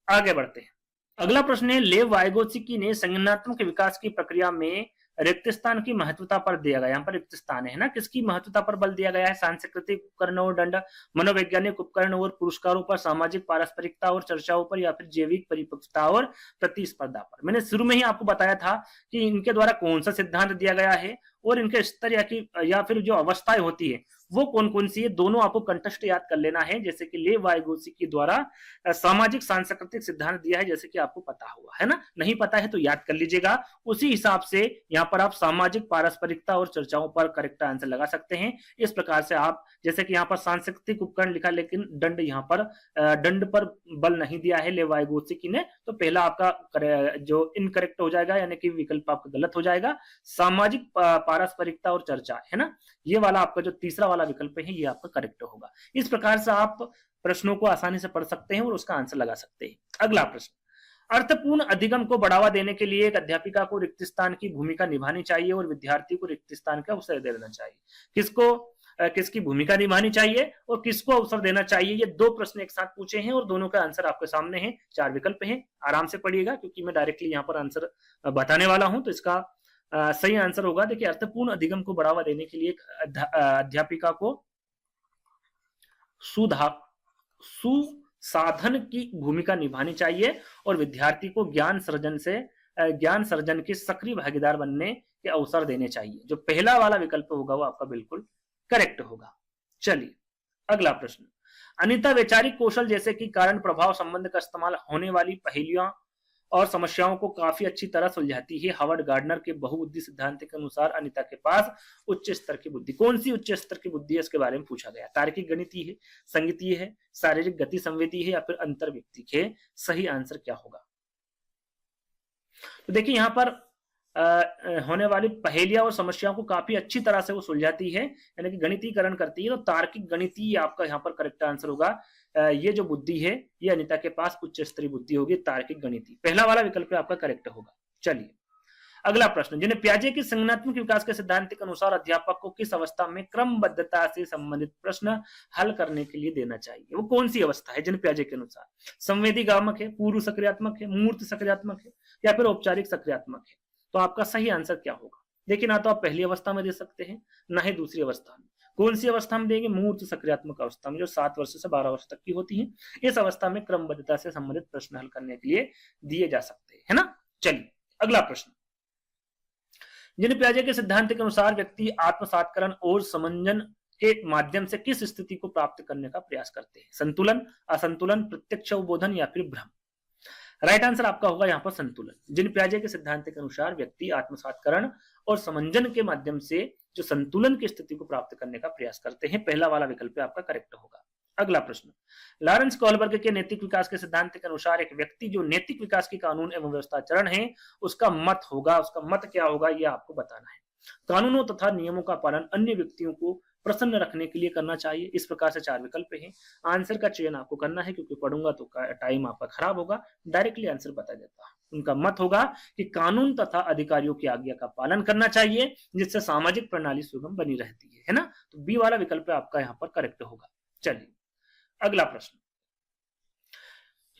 आगे बढ़ते हैं। अगला प्रश्न है, लेव वाइगोत्स्की ने संज्ञानात्मक विकास की प्रक्रिया में रिक्त स्थान की महत्वता पर दिया गया। यहाँ पर रिक्त स्थान है ना, किसकी महत्वता पर बल दिया गया है? सांस्कृतिक उपकरण और दंड, मनोवैज्ञानिक उपकरण और पुरस्कारों पर, सामाजिक पारस्परिकता और चर्चाओं पर या फिर जैविक परिपक्वता और प्रतिस्पर्धा पर? मैंने शुरू में ही आपको बताया था कि इनके द्वारा कौन सा सिद्धांत दिया गया है और इनके स्तर या फिर जो अवस्थाएं होती है वो कौन कौन सी है, दोनों आपको कंटेस्ट याद कर लेना है। जैसे कि लेव वाइगोत्स्की द्वारा सामाजिक सांस्कृतिक सिद्धांत दिया है, जैसे कि आपको पता हुआ है ना, नहीं पता है तो याद कर लीजिएगा। उसी हिसाब से यहाँ पर आप सामाजिक पारस्परिकता और चर्चाओं पर करेक्ट आंसर लगा सकते हैं। इस प्रकार से आप, जैसे कि यहाँ पर सांस्कृतिक उपकरण लिखा लेकिन दंड यहाँ पर दंड पर बल नहीं दिया है लेव वाइगोत्स्की ने, तो पहला आपका जो इनकरेक्ट हो जाएगा, यानी कि विकल्प आपका गलत हो जाएगा। सामाजिक पारस्परिकता और चर्चा है ना, ये वाला आपका जो तीसरा वाला विकल्प है ये आपका करेक्ट होगा। इस प्रकार से आप प्रश्नों को आसानी से पढ़ सकते हैं और उसका आंसर लगा सकते हैं। अगला प्रश्न, अर्थपूर्ण अधिगम को बढ़ावा देने के लिए एक अध्यापिका को रिक्त स्थान की भूमिका निभानी चाहिए और विद्यार्थी को रिक्त स्थान का अवसर देना चाहिए। किसकी भूमिका निभानी चाहिए और किसको अवसर देना चाहिए? ये 2 प्रश्न एक साथ पूछे हैं और दोनों का आंसर आपके सामने है। 4 विकल्प हैं, आराम से पढ़िएगा क्योंकि मैं डायरेक्टली यहाँ पर आंसर बताने वाला हूं। तो इसका सही आंसर होगा, देखिए, अर्थपूर्ण अधिगम को बढ़ावा देने के लिए एक अध्यापिका को सुसाधन की भूमिका निभानी चाहिए और विद्यार्थी को ज्ञान सर्जन के सक्रिय भागीदार बनने के अवसर देने चाहिए। जो पहला वाला विकल्प होगा वो आपका बिल्कुल करेक्ट होगा। चलिए, अगला प्रश्न, अनिता वैचारिक कौशल जैसे कि कारण प्रभाव संबंध का इस्तेमाल होने वाली पहेलियां और समस्याओं को काफी अच्छी तरह सुलझाती है। हार्वर्ड गार्डनर के बहुबुद्धि सिद्धांत के अनुसार अनीता के पास उच्च स्तर की बुद्धि। कौन सी उच्च स्तर की बुद्धि है इसके बारे में पूछा गया। तार्किक गणितीय है, संगीतीय है, शारीरिक गति संवेदी है या फिर अंतर्व्यक्तिक है। सही आंसर क्या होगा। तो देखिए यहाँ पर होने वाली पहेलियां और समस्याओं को काफी अच्छी तरह से वो सुलझाती है, यानी कि गणितीकरण करती है। तो तार्किक गणितीय आपका यहाँ पर करेक्ट आंसर होगा। ये जो बुद्धि है ये अनीता के पास उच्च स्तरीय बुद्धि होगी, तार्किक गणितीय। पहला वाला विकल्प आपका करेक्ट होगा। चलिए अगला प्रश्न, जिन्हें पियाजे के संज्ञानात्मक विकास के सिद्धांत के अनुसार अध्यापक को किस अवस्था में क्रमबद्धता से संबंधित प्रश्न हल करने के लिए देना चाहिए। वो कौन सी अवस्था है जिन्हें पियाजे के अनुसार। संवेदी गामक है, पूर्व सक्रियात्मक है, मूर्त सक्रियात्मक है या फिर औपचारिक सक्रियात्मक है। तो आपका सही आंसर क्या होगा। देखिए ना तो आप पहली अवस्था में दे सकते हैं ना ही दूसरी अवस्था में। कौन सी अवस्था में देंगे। मूर्त सक्रियात्मक अवस्था में, जो 7 वर्ष से 12 वर्ष तक की होती है। इस अवस्था में क्रमबद्धता से संबंधित प्रश्न हल करने के लिए दिए जा सकते हैं, है ना। चलिए अगला प्रश्न, जिन पियाजे के सिद्धांत के अनुसार व्यक्ति आत्मसातकरण और समंजन के माध्यम से किस स्थिति को प्राप्त करने का प्रयास करते हैं। संतुलन, असंतुलन, प्रत्यक्ष अवबोधन या फिर भ्रम। राइट आंसर आपका होगा यहाँ पर संतुलन। जिन पियाजे के सिद्धांत के अनुसार व्यक्ति आत्मसातकरण और समंजन के माध्यम से जो संतुलन की स्थिति को प्राप्त करने का प्रयास करते हैं। पहला वाला विकल्प आपका करेक्ट होगा। अगला प्रश्न, लॉरेंस कोहलबर्ग के नैतिक विकास के सिद्धांत के अनुसार एक व्यक्ति जो नैतिक विकास के कानून एवं व्यवस्थाचरण है उसका मत होगा। उसका मत क्या होगा यह आपको बताना है। कानूनों तथा नियमों का पालन अन्य व्यक्तियों को प्रसन्न रखने के लिए करना चाहिए। इस प्रकार से 4 विकल्प हैं। आंसर का चयन आपको करना है, क्योंकि पढ़ूंगा तो टाइम आपका खराब होगा। डायरेक्टली आंसर बता देता हूं। उनका मत होगा कि कानून तथा अधिकारियों की आज्ञा का पालन करना चाहिए, जिससे सामाजिक प्रणाली सुगम बनी रहती है ना। तो बी वाला विकल्प आपका यहाँ पर करेक्ट होगा। चलिए अगला प्रश्न,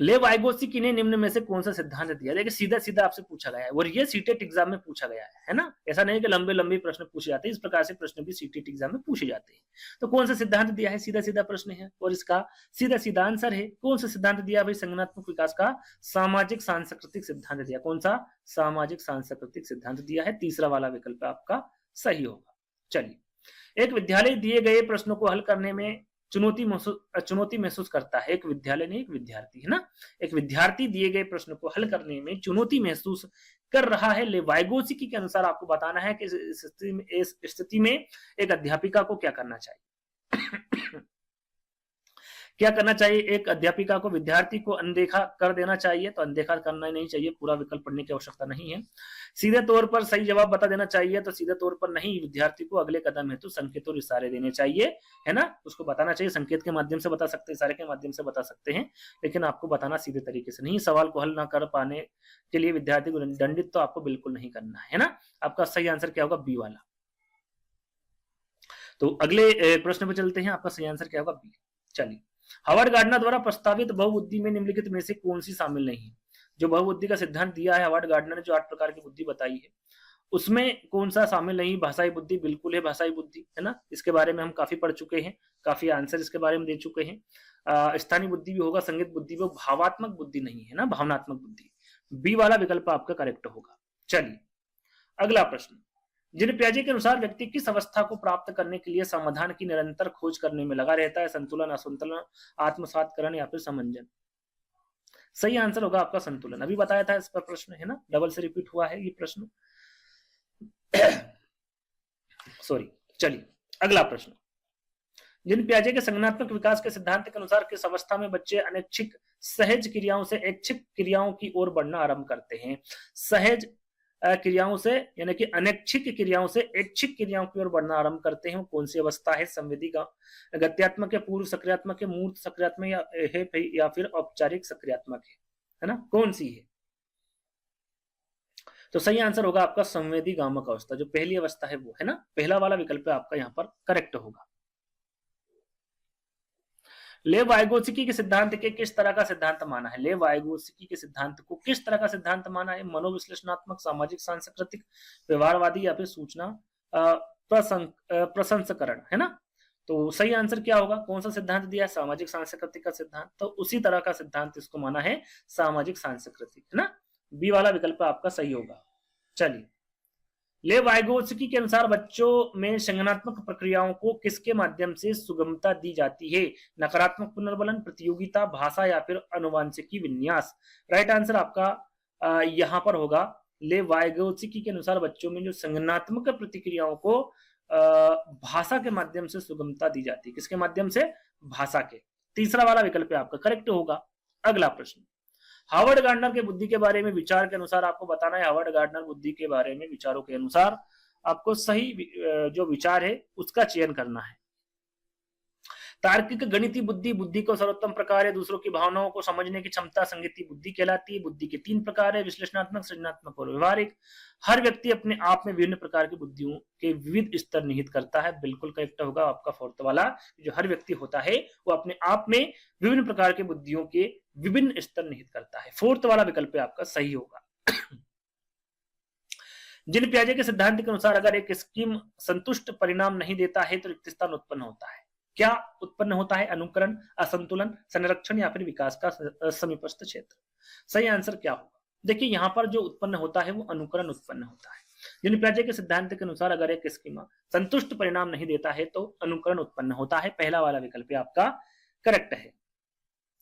लेव वाइगोत्स्की ने निम्न में से कौन सा सिद्धांत दिया। देखिए सीधा सीधा आपसे पूछा गया है और ये सीटेट एग्जाम में पूछा गया है ना। ऐसा नहीं कि लंबे लंबे प्रश्न पूछे जाते हैं, इस प्रकार से प्रश्न भी सीटेट एग्जाम में पूछे जाते हैं। तो कौन सा सिद्धांत दिया है, सीधा सीधा प्रश्न है और इसका सीधा सीधा आंसर है। कौन सा सिद्धांत दिया भाई, संज्ञानात्मक विकास का सामाजिक सांस्कृतिक सिद्धांत दिया। कौन सा, सामाजिक सांस्कृतिक सिद्धांत दिया है। तीसरा वाला विकल्प आपका सही होगा। चलिए, एक विद्यालय दिए गए प्रश्नों को हल करने में चुनौती महसूस करता है। एक विद्यालय नहीं, एक विद्यार्थी, है ना। एक विद्यार्थी दिए गए प्रश्न को हल करने में चुनौती महसूस कर रहा है। लेवाइगोत्स्की के अनुसार आपको बताना है कि इस स्थिति में एक अध्यापिका को क्या करना चाहिए। क्या करना चाहिए। एक अध्यापिका को विद्यार्थी को अनदेखा कर देना चाहिए। तो अनदेखा करना ही नहीं चाहिए, पूरा विकल्प पढ़ने की आवश्यकता नहीं है। सीधे तौर पर सही जवाब बता देना चाहिए। तो सीधे तौर पर नहीं, विद्यार्थी को अगले कदम हेतु संकेत और इशारे देने चाहिए, है ना। उसको बताना चाहिए, संकेत के माध्यम से बता सकते हैं, इशारे के माध्यम से बता सकते हैं, लेकिन आपको बताना सीधे तरीके से नहीं। सवाल को हल ना कर पाने के लिए विद्यार्थी को दंडित तो आपको बिल्कुल नहीं करना है ना। आपका सही आंसर क्या होगा, बी वाला। तो अगले प्रश्न पे चलते हैं। आपका सही आंसर क्या होगा, बी। चलिए, हार्वर्ड गार्डनर द्वारा प्रस्तावित बहुबुद्धि में निम्नलिखित में से कौन सी शामिल नहीं है। जो बहुबुद्धि का सिद्धांत दिया है हार्वर्ड गार्डनर ने, जो 8 प्रकार की बुद्धि बताई है, उसमें कौन सा शामिल नहीं। भाषाई बुद्धि बिल्कुल है, भाषाई बुद्धि, है ना। इसके बारे में हम काफी पढ़ चुके हैं, काफी आंसर इसके बारे में दे चुके हैं। स्थानीय बुद्धि भी होगा, संगीत बुद्धि भी। भावात्मक बुद्धि नहीं है ना, भावनात्मक बुद्धि। बी वाला विकल्प आपका करेक्ट होगा। चलिए अगला प्रश्न, जिन पियाजे के अनुसार व्यक्ति किस अवस्था को प्राप्त करने के लिए समाधान की निरंतर खोज करने में लगा रहता है। संतुलन, असंतुलन, आत्मसातकरण या फिर समंजन। सही आंसर होगा आपका संतुलन। अभी बताया था इस पर प्रश्न, है ना, डबल से रिपीट हुआ है ये प्रश्न। सॉरी। चलिए अगला प्रश्न, जिन पियाजे के संज्ञानात्मक विकास के सिद्धांत के अनुसार किस अवस्था में बच्चे अनैच्छिक सहज क्रियाओं से ऐच्छिक क्रियाओं की ओर बढ़ना आरंभ करते हैं। सहज क्रियाओं से यानी कि अनैच्छिक क्रियाओं से ऐच्छिक क्रियाओं की ओर बढ़ना आरंभ करते हैं। कौन सी अवस्था है। संवेदी गत्यात्मक या पूर्व सक्रियात्मक या मूर्त सक्रियात्मक या फिर औपचारिक सक्रियात्मक है ना, कौन सी है। तो सही आंसर होगा आपका संवेदी गामक अवस्था, जो पहली अवस्था है वो, है ना। पहला वाला विकल्प आपका यहाँ पर करेक्ट होगा। लेव वाइगोत्स्की के सिद्धांत के किस तरह का सिद्धांत माना है। लेव वाइगोत्स्की के सिद्धांत को किस तरह का सिद्धांत माना है। मनोविश्लेषणात्मक, सामाजिक सांस्कृतिक, व्यवहारवादी या फिर सूचना प्रसंस्करण, है ना। तो सही आंसर क्या होगा, कौन सा सिद्धांत दिया है, सामाजिक सांस्कृतिक का सिद्धांत। तो उसी तरह का सिद्धांत इसको माना है, सामाजिक सांस्कृतिक, है ना। बी वाला विकल्प आपका सही होगा। चलिए, लेव वाइगोत्स्की के अनुसार बच्चों में संज्ञानात्मक प्रक्रियाओं को किसके माध्यम से सुगमता दी जाती है। नकारात्मक पुनर्बलन, प्रतियोगिता, भाषा या फिर अनुवांशिकी विन्यास। राइट आंसर आपका यहाँ पर होगा ले वाइगोत्स्की के अनुसार बच्चों में जो संज्ञानात्मक प्रतिक्रियाओं को भाषा के माध्यम से सुगमता दी जाती है। किसके माध्यम से? भाषा के। तीसरा वाला विकल्प आपका करेक्ट होगा। अगला प्रश्न, हार्वर्ड गार्डनर के बुद्धि के बारे में विचार के अनुसार आपको बताना है। हार्वर्ड गार्डनर बुद्धि के बारे में विचारों के अनुसार आपको सही जो विचार है उसका चयन करना है। तार्किक गणितीय बुद्धि, बुद्धि को सर्वोत्तम प्रकार है। दूसरों की भावनाओं को समझने की क्षमता संगीतीय बुद्धि कहलाती है। बुद्धि के 3 प्रकार है, विश्लेषणात्मक, सृजनात्मक और व्यवहारिक। हर व्यक्ति अपने आप में विभिन्न प्रकार की बुद्धियों के विविध स्तर निहित करता है। बिल्कुल करेक्ट होगा आपका फोर्थ वाला। जो हर व्यक्ति होता है वो अपने आप में विभिन्न प्रकार की बुद्धियों के विभिन्न स्तर निहित करता है। फोर्थ वाला विकल्प आपका सही होगा। जिन पियाजे के सिद्धांत के अनुसार अगर एक स्कीम संतुष्ट परिणाम नहीं देता है तो रिक्त स्थान उत्पन्न होता है। क्या उत्पन्न होता है? अनुकरण, असंतुलन, संरक्षण या फिर विकास का समीपस्थ क्षेत्र। सही आंसर क्या होगा? देखिए यहाँ पर जो उत्पन्न होता है वो अनुकरण उत्पन्न होता है। जिन पियाजे के सिद्धांत के अनुसार अगर एक स्कीमा संतुष्ट परिणाम नहीं देता है तो अनुकरण उत्पन्न होता है। पहला वाला विकल्प आपका करेक्ट है।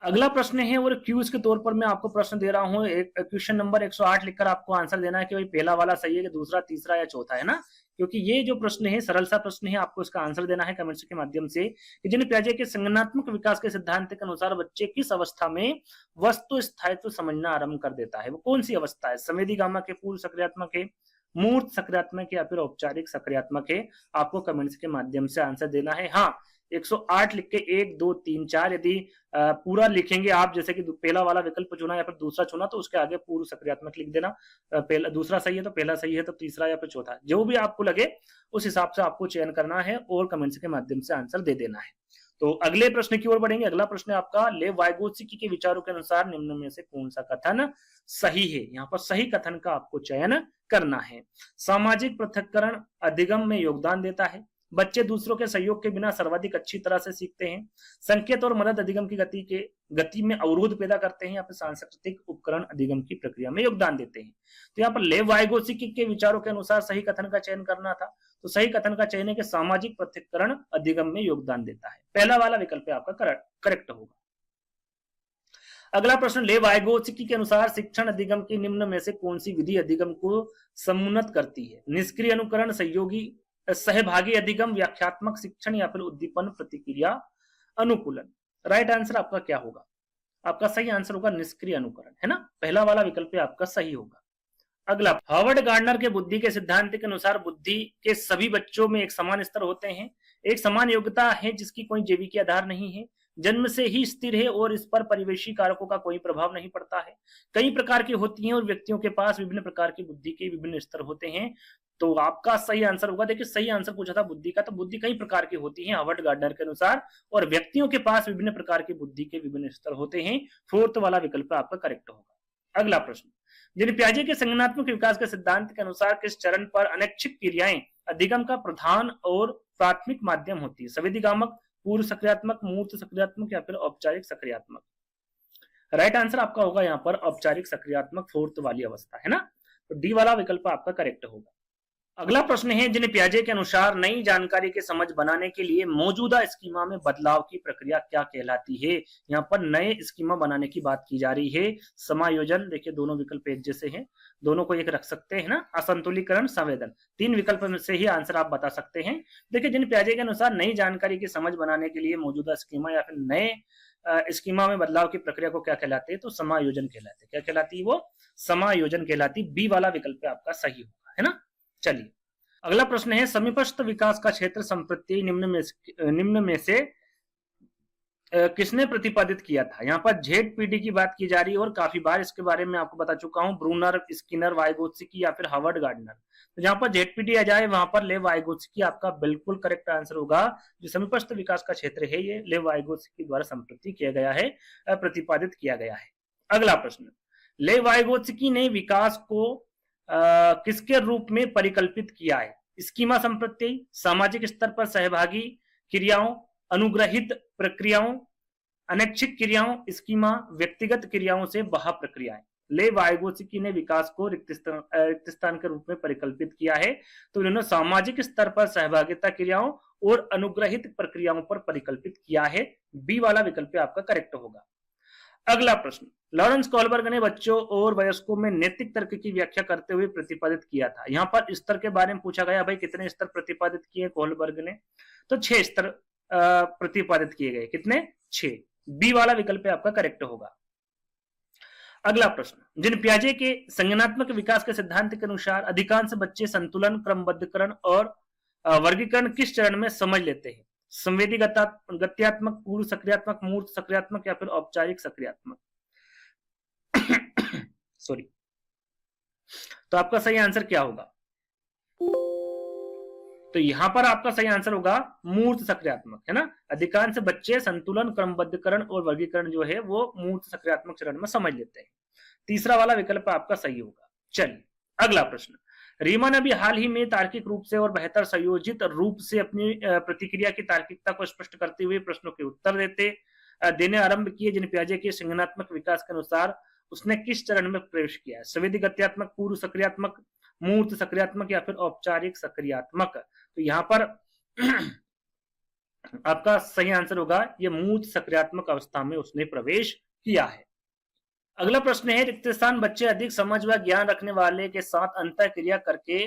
अगला प्रश्न है और क्यूज के तौर पर मैं आपको प्रश्न दे रहा हूं। एक क्वेश्चन नंबर 108 लिखकर आपको आंसर देना है कि भाई पहला वाला सही है कि दूसरा, तीसरा या चौथा, है ना। क्योंकि ये जो प्रश्न है सरल सा प्रश्न है, आपको इसका आंसर देना है कमेंट्स के माध्यम से। कि जिन पियाजे के संज्ञानात्मक विकास के सिद्धांत के अनुसार बच्चे किस अवस्था में वस्तु स्थायित्व समझना आरंभ कर देता है, वो कौन सी अवस्था है? संवेदी गामा के पूर्व सक्रियात्मक है, मूर्त सक्रियात्मक या फिर औपचारिक सक्रियात्मक है? आपको कमेंट्स के माध्यम से आंसर देना है। हाँ, 108 लिख के 1 2 3 4 यदि पूरा लिखेंगे आप, जैसे कि पहला वाला विकल्प चुना या फिर दूसरा चुना तो उसके आगे पूर्व सक्रियात्मक लिख देना। पहला दूसरा सही है तो पहला सही है तो तीसरा या फिर चौथा, जो भी आपको लगे उस हिसाब से आपको चयन करना है और कमेंट्स के माध्यम से आंसर दे देना है। तो अगले प्रश्न की ओर बढ़ेंगे। अगला प्रश्न आपका लेव वाइगोत्स्की के विचारों के अनुसार निम्न में से कौन सा कथन सही है? यहाँ पर सही कथन का आपको चयन करना है। सामाजिक पृथक्करण अधिगम में योगदान देता है। बच्चे दूसरों के सहयोग के बिना सर्वाधिक अच्छी तरह से सीखते हैं। संकेत और मदद अधिगम की गति में अवरोध पैदा करते हैं या फिर सांस्कृतिक उपकरण अधिगम की प्रक्रिया में योगदान देते हैं। तो यहाँ पर लेव वाइगोत्स्की के विचारों के अनुसार सही कथन का चयन करना था। तो सही कथन का चयन है कि सामाजिक पृथक्करण अधिगम में योगदान देता है। पहला वाला विकल्प आपका करेक्ट होगा। अगला प्रश्न, लेव वाइगोत्स्की के अनुसार शिक्षण अधिगम की निम्न में से कौन सी विधि अधिगम को समुन्नत करती है? निष्क्रिय अनुकरण, सहयोगी सहभागी अधिगम, व्याख्यात्मक शिक्षण या फिर उद्दीपन प्रतिक्रिया अनुकूलन। राइट आंसर आपका क्या होगा? आपका सही आंसर होगा निष्क्रिय अनुकरण, है ना। पहला वाला विकल्प आपका सही होगा। अगला, हार्वर्ड गार्डनर के बुद्धि के सिद्धांत के अनुसार बुद्धि के सभी बच्चों में एक समान स्तर होते हैं। एक समान योग्यता है जिसकी कोई जैविक आधार नहीं है, जन्म से ही स्थिर है और इस पर परिवेशी कारकों का कोई प्रभाव नहीं पड़ता है। कई प्रकार की होती हैं और व्यक्तियों के पास विभिन्न प्रकार की बुद्धि के विभिन्न स्तर होते हैं। तो आपका सही आंसर होगा, देखिए सही आंसर पूछा था बुद्धि का, तो बुद्धि कई प्रकार की होती है हार्वर्ड गार्डनर के अनुसार, और व्यक्तियों के पास विभिन्न प्रकार की बुद्धि के विभिन्न स्तर होते हैं। फोर्थ वाला विकल्प आपका करेक्ट होगा। अगला प्रश्न, जिन पियाजे के संज्ञानात्मक विकास के सिद्धांत के अनुसार किस चरण पर अनैच्छिक क्रियाएं अधिगम का प्रधान और प्राथमिक माध्यम होती है? संवेदीगामक, पूर्व सक्रियात्मक, मूर्त सक्रियात्मक या फिर औपचारिक सक्रियात्मक? राइट आंसर आपका होगा यहाँ पर औपचारिक सक्रियात्मक, फोर्थ वाली अवस्था, है ना। तो डी वाला विकल्प आपका करेक्ट होगा। अगला प्रश्न है, जिन पियाजे के अनुसार नई जानकारी के समझ बनाने के लिए मौजूदा स्कीमा में बदलाव की प्रक्रिया क्या कहलाती है? यहाँ पर नए स्कीमा बनाने की बात की जा रही है। समायोजन, देखिए दोनों विकल्प एक जैसे हैं, दोनों को एक रख सकते हैं ना। असंतुलीकरण, संवेदन, 3 विकल्प में से ही आंसर आप बता सकते हैं। देखिए जिन पियाजे के अनुसार नई जानकारी की समझ बनाने के लिए मौजूदा स्कीमा या फिर नए स्कीमा में बदलाव की प्रक्रिया को क्या कहलाते हैं? तो समायोजन कहलाते हैं। क्या कहलाती है वो? समायोजन कहलाती। बी वाला विकल्प आपका सही होगा, है ना। चलिए अगला प्रश्न है, समीपस्थ विकास का क्षेत्र संप्रति निम्न में से किसने प्रतिपादित किया था? यहाँ पर ZPD की बात की जा रही है और काफी बार इसके बारे में आपको बता चुका हूं, ब्रूनर, स्किनर, वाइगोत्स्की या फिर हार्वर्ड गार्डनर। तो जहां पर ZPD आ जाए वहां पर लेव वाइगोत्स्की आपका बिल्कुल करेक्ट आंसर होगा। जो समीपस्थ विकास का क्षेत्र है ये लेव वाइगोत्स्की द्वारा संप्रति किया गया है, प्रतिपादित किया गया है। अगला प्रश्न, लेव वाइगोत्स्की ने विकास को किसके रूप में परिकल्पित किया है? स्कीमा संप्रत्यय, सामाजिक स्तर पर सहभागी क्रियाओं, अनुग्रहित प्रक्रियाओं, अनैच्छिक क्रियाओं, स्कीमा, व्यक्तिगत क्रियाओं से बाह्य प्रक्रियाएं। लेव वाइगोत्स्की ने विकास को रिक्त स्थान के रूप में परिकल्पित किया है। तो इन्होंने सामाजिक स्तर पर सहभागिता क्रियाओं और अनुग्रहित प्रक्रियाओं पर परिकल्पित किया है। बी वाला विकल्प आपका करेक्ट होगा। अगला प्रश्न, लॉरेंस कोलबर्ग ने बच्चों और वयस्कों में नैतिक तर्क की व्याख्या करते हुए प्रतिपादित किया था। यहाँ पर स्तर के बारे में पूछा गया, भाई कितने स्तर प्रतिपादित किए कोलबर्ग ने? तो 6 स्तर प्रतिपादित किए गए। कितने? 6। बी वाला विकल्प आपका करेक्ट होगा। अगला प्रश्न, जिन पियाजे के संज्ञानात्मक विकास के सिद्धांत के अनुसार अधिकांश बच्चे संतुलन, क्रमबद्धकरण और वर्गीकरण किस चरण में समझ लेते हैं? संवेदी, गत्यात्मक, पूर्व सक्रियात्मक, मूर्त सक्रियात्मक या फिर औपचारिक सक्रियात्मक? सॉरी। तो आपका सही आंसर क्या होगा? तो यहां पर आपका सही आंसर होगा मूर्त सक्रियात्मक, है ना। अधिकांश बच्चे संतुलन, क्रमबद्धकरण और वर्गीकरण जो है वो मूर्त सक्रियात्मक चरण में समझ लेते हैं। तीसरा वाला विकल्प आपका सही होगा। चलिए अगला प्रश्न, रीमा ने भी हाल ही में तार्किक रूप से और बेहतर संयोजित रूप से अपनी प्रतिक्रिया की तार्किकता को स्पष्ट करते हुए प्रश्नों के उत्तर देने आरंभ किए, जिन पियाजे के संज्ञानात्मक विकास के अनुसार उसने किस चरण में प्रवेश किया है? संवेदी, गत्यात्मक, पूर्व सक्रियात्मक, मूर्त सक्रियात्मक या फिर औपचारिक सक्रियात्मक? तो यहाँ पर आपका सही आंसर होगा ये मूर्त सक्रियात्मक अवस्था में उसने प्रवेश किया है। अगला प्रश्न है, रिक्त स्थान बच्चे अधिक समझ व ज्ञान रखने वाले के साथ अंतर क्रिया करके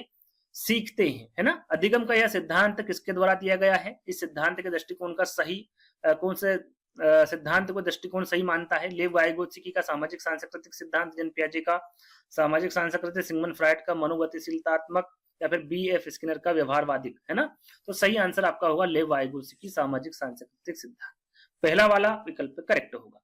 सीखते हैं, है ना। अधिगम का यह सिद्धांत किसके द्वारा दिया गया है? इस सिद्धांत के दृष्टिकोण का सही कौन से सिद्धांत को दृष्टिकोण सही मानता है? लेव वाइगोत्स्की का सामाजिक सांस्कृतिक सिद्धांत, जन पियाजे का सामाजिक सांस्कृतिक, सिगमंड फ्राइड का मनोगतिशीलतात्मक या फिर बी.एफ. स्किनर का व्यवहारवादी, है ना। तो सही आंसर आपका होगा लेव वाइगोत्स्की सामाजिक सांस्कृतिक सिद्धांत। पहला वाला विकल्प करेक्ट होगा।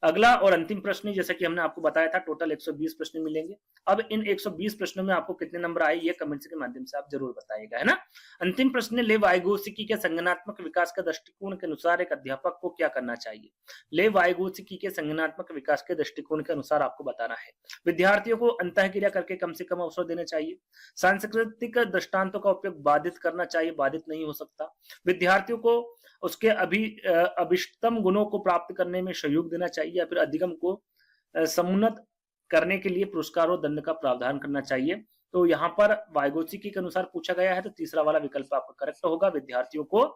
अगला और अंतिम प्रश्न, जैसा कि हमने आपको बताया था टोटल 120 प्रश्न मिलेंगे। अब इन 120 प्रश्नों में आपको कितने नंबर आए ये कमेंट्स के माध्यम से आप जरूर बताइएगा, है ना। अंतिम प्रश्न, लेव वाइगोत्स्की के संज्ञानात्मक विकास के दृष्टिकोण के अनुसार एक अध्यापक को क्या करना चाहिए? लेव वाइगोत्स्की के संज्ञानात्मक विकास के दृष्टिकोण के अनुसार आपको बताना है विद्यार्थियों को अंतःक्रिया करके कम से कम अवसर देना चाहिए, सांस्कृतिक दृष्टांतों का उपयोग बाधित करना चाहिए, बाधित नहीं हो सकता, विद्यार्थियों को उसके अभिष्टतम गुणों को प्राप्त करने में सहयोग देना चाहिए या फिर अधिगम को समुन्नत करने के लिए पुरस्कार और दंड का प्रावधान करना चाहिए। तो यहाँ पर वाइगोत्स्की के अनुसार पूछा गया है, तो तीसरा वाला विकल्प आपका करेक्ट होगा, विद्यार्थियों को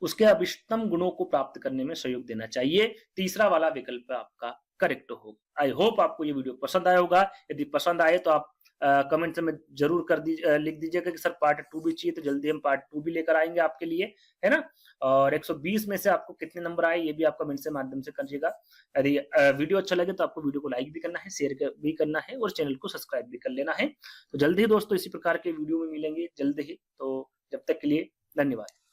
उसके अभिष्टतम गुणों को प्राप्त करने में सहयोग देना चाहिए। तीसरा वाला विकल्प आपका करेक्ट होगा। आई होप आपको ये वीडियो पसंद आया होगा। यदि पसंद आए तो आप कमेंट में जरूर लिख दीजिएगा कि सर पार्ट 2 भी चाहिए, तो जल्दी हम पार्ट 2 भी लेकर आएंगे आपके लिए, है ना। और 120 में से आपको कितने नंबर आए ये भी आप कमेंट से माध्यम से करिएगा। यदि वीडियो अच्छा लगे तो आपको वीडियो को लाइक भी करना है, शेयर भी करना है और चैनल को सब्सक्राइब भी कर लेना है। तो जल्दी ही दोस्तों इसी प्रकार के वीडियो में मिलेंगे जल्द ही। तो जब तक के लिए धन्यवाद।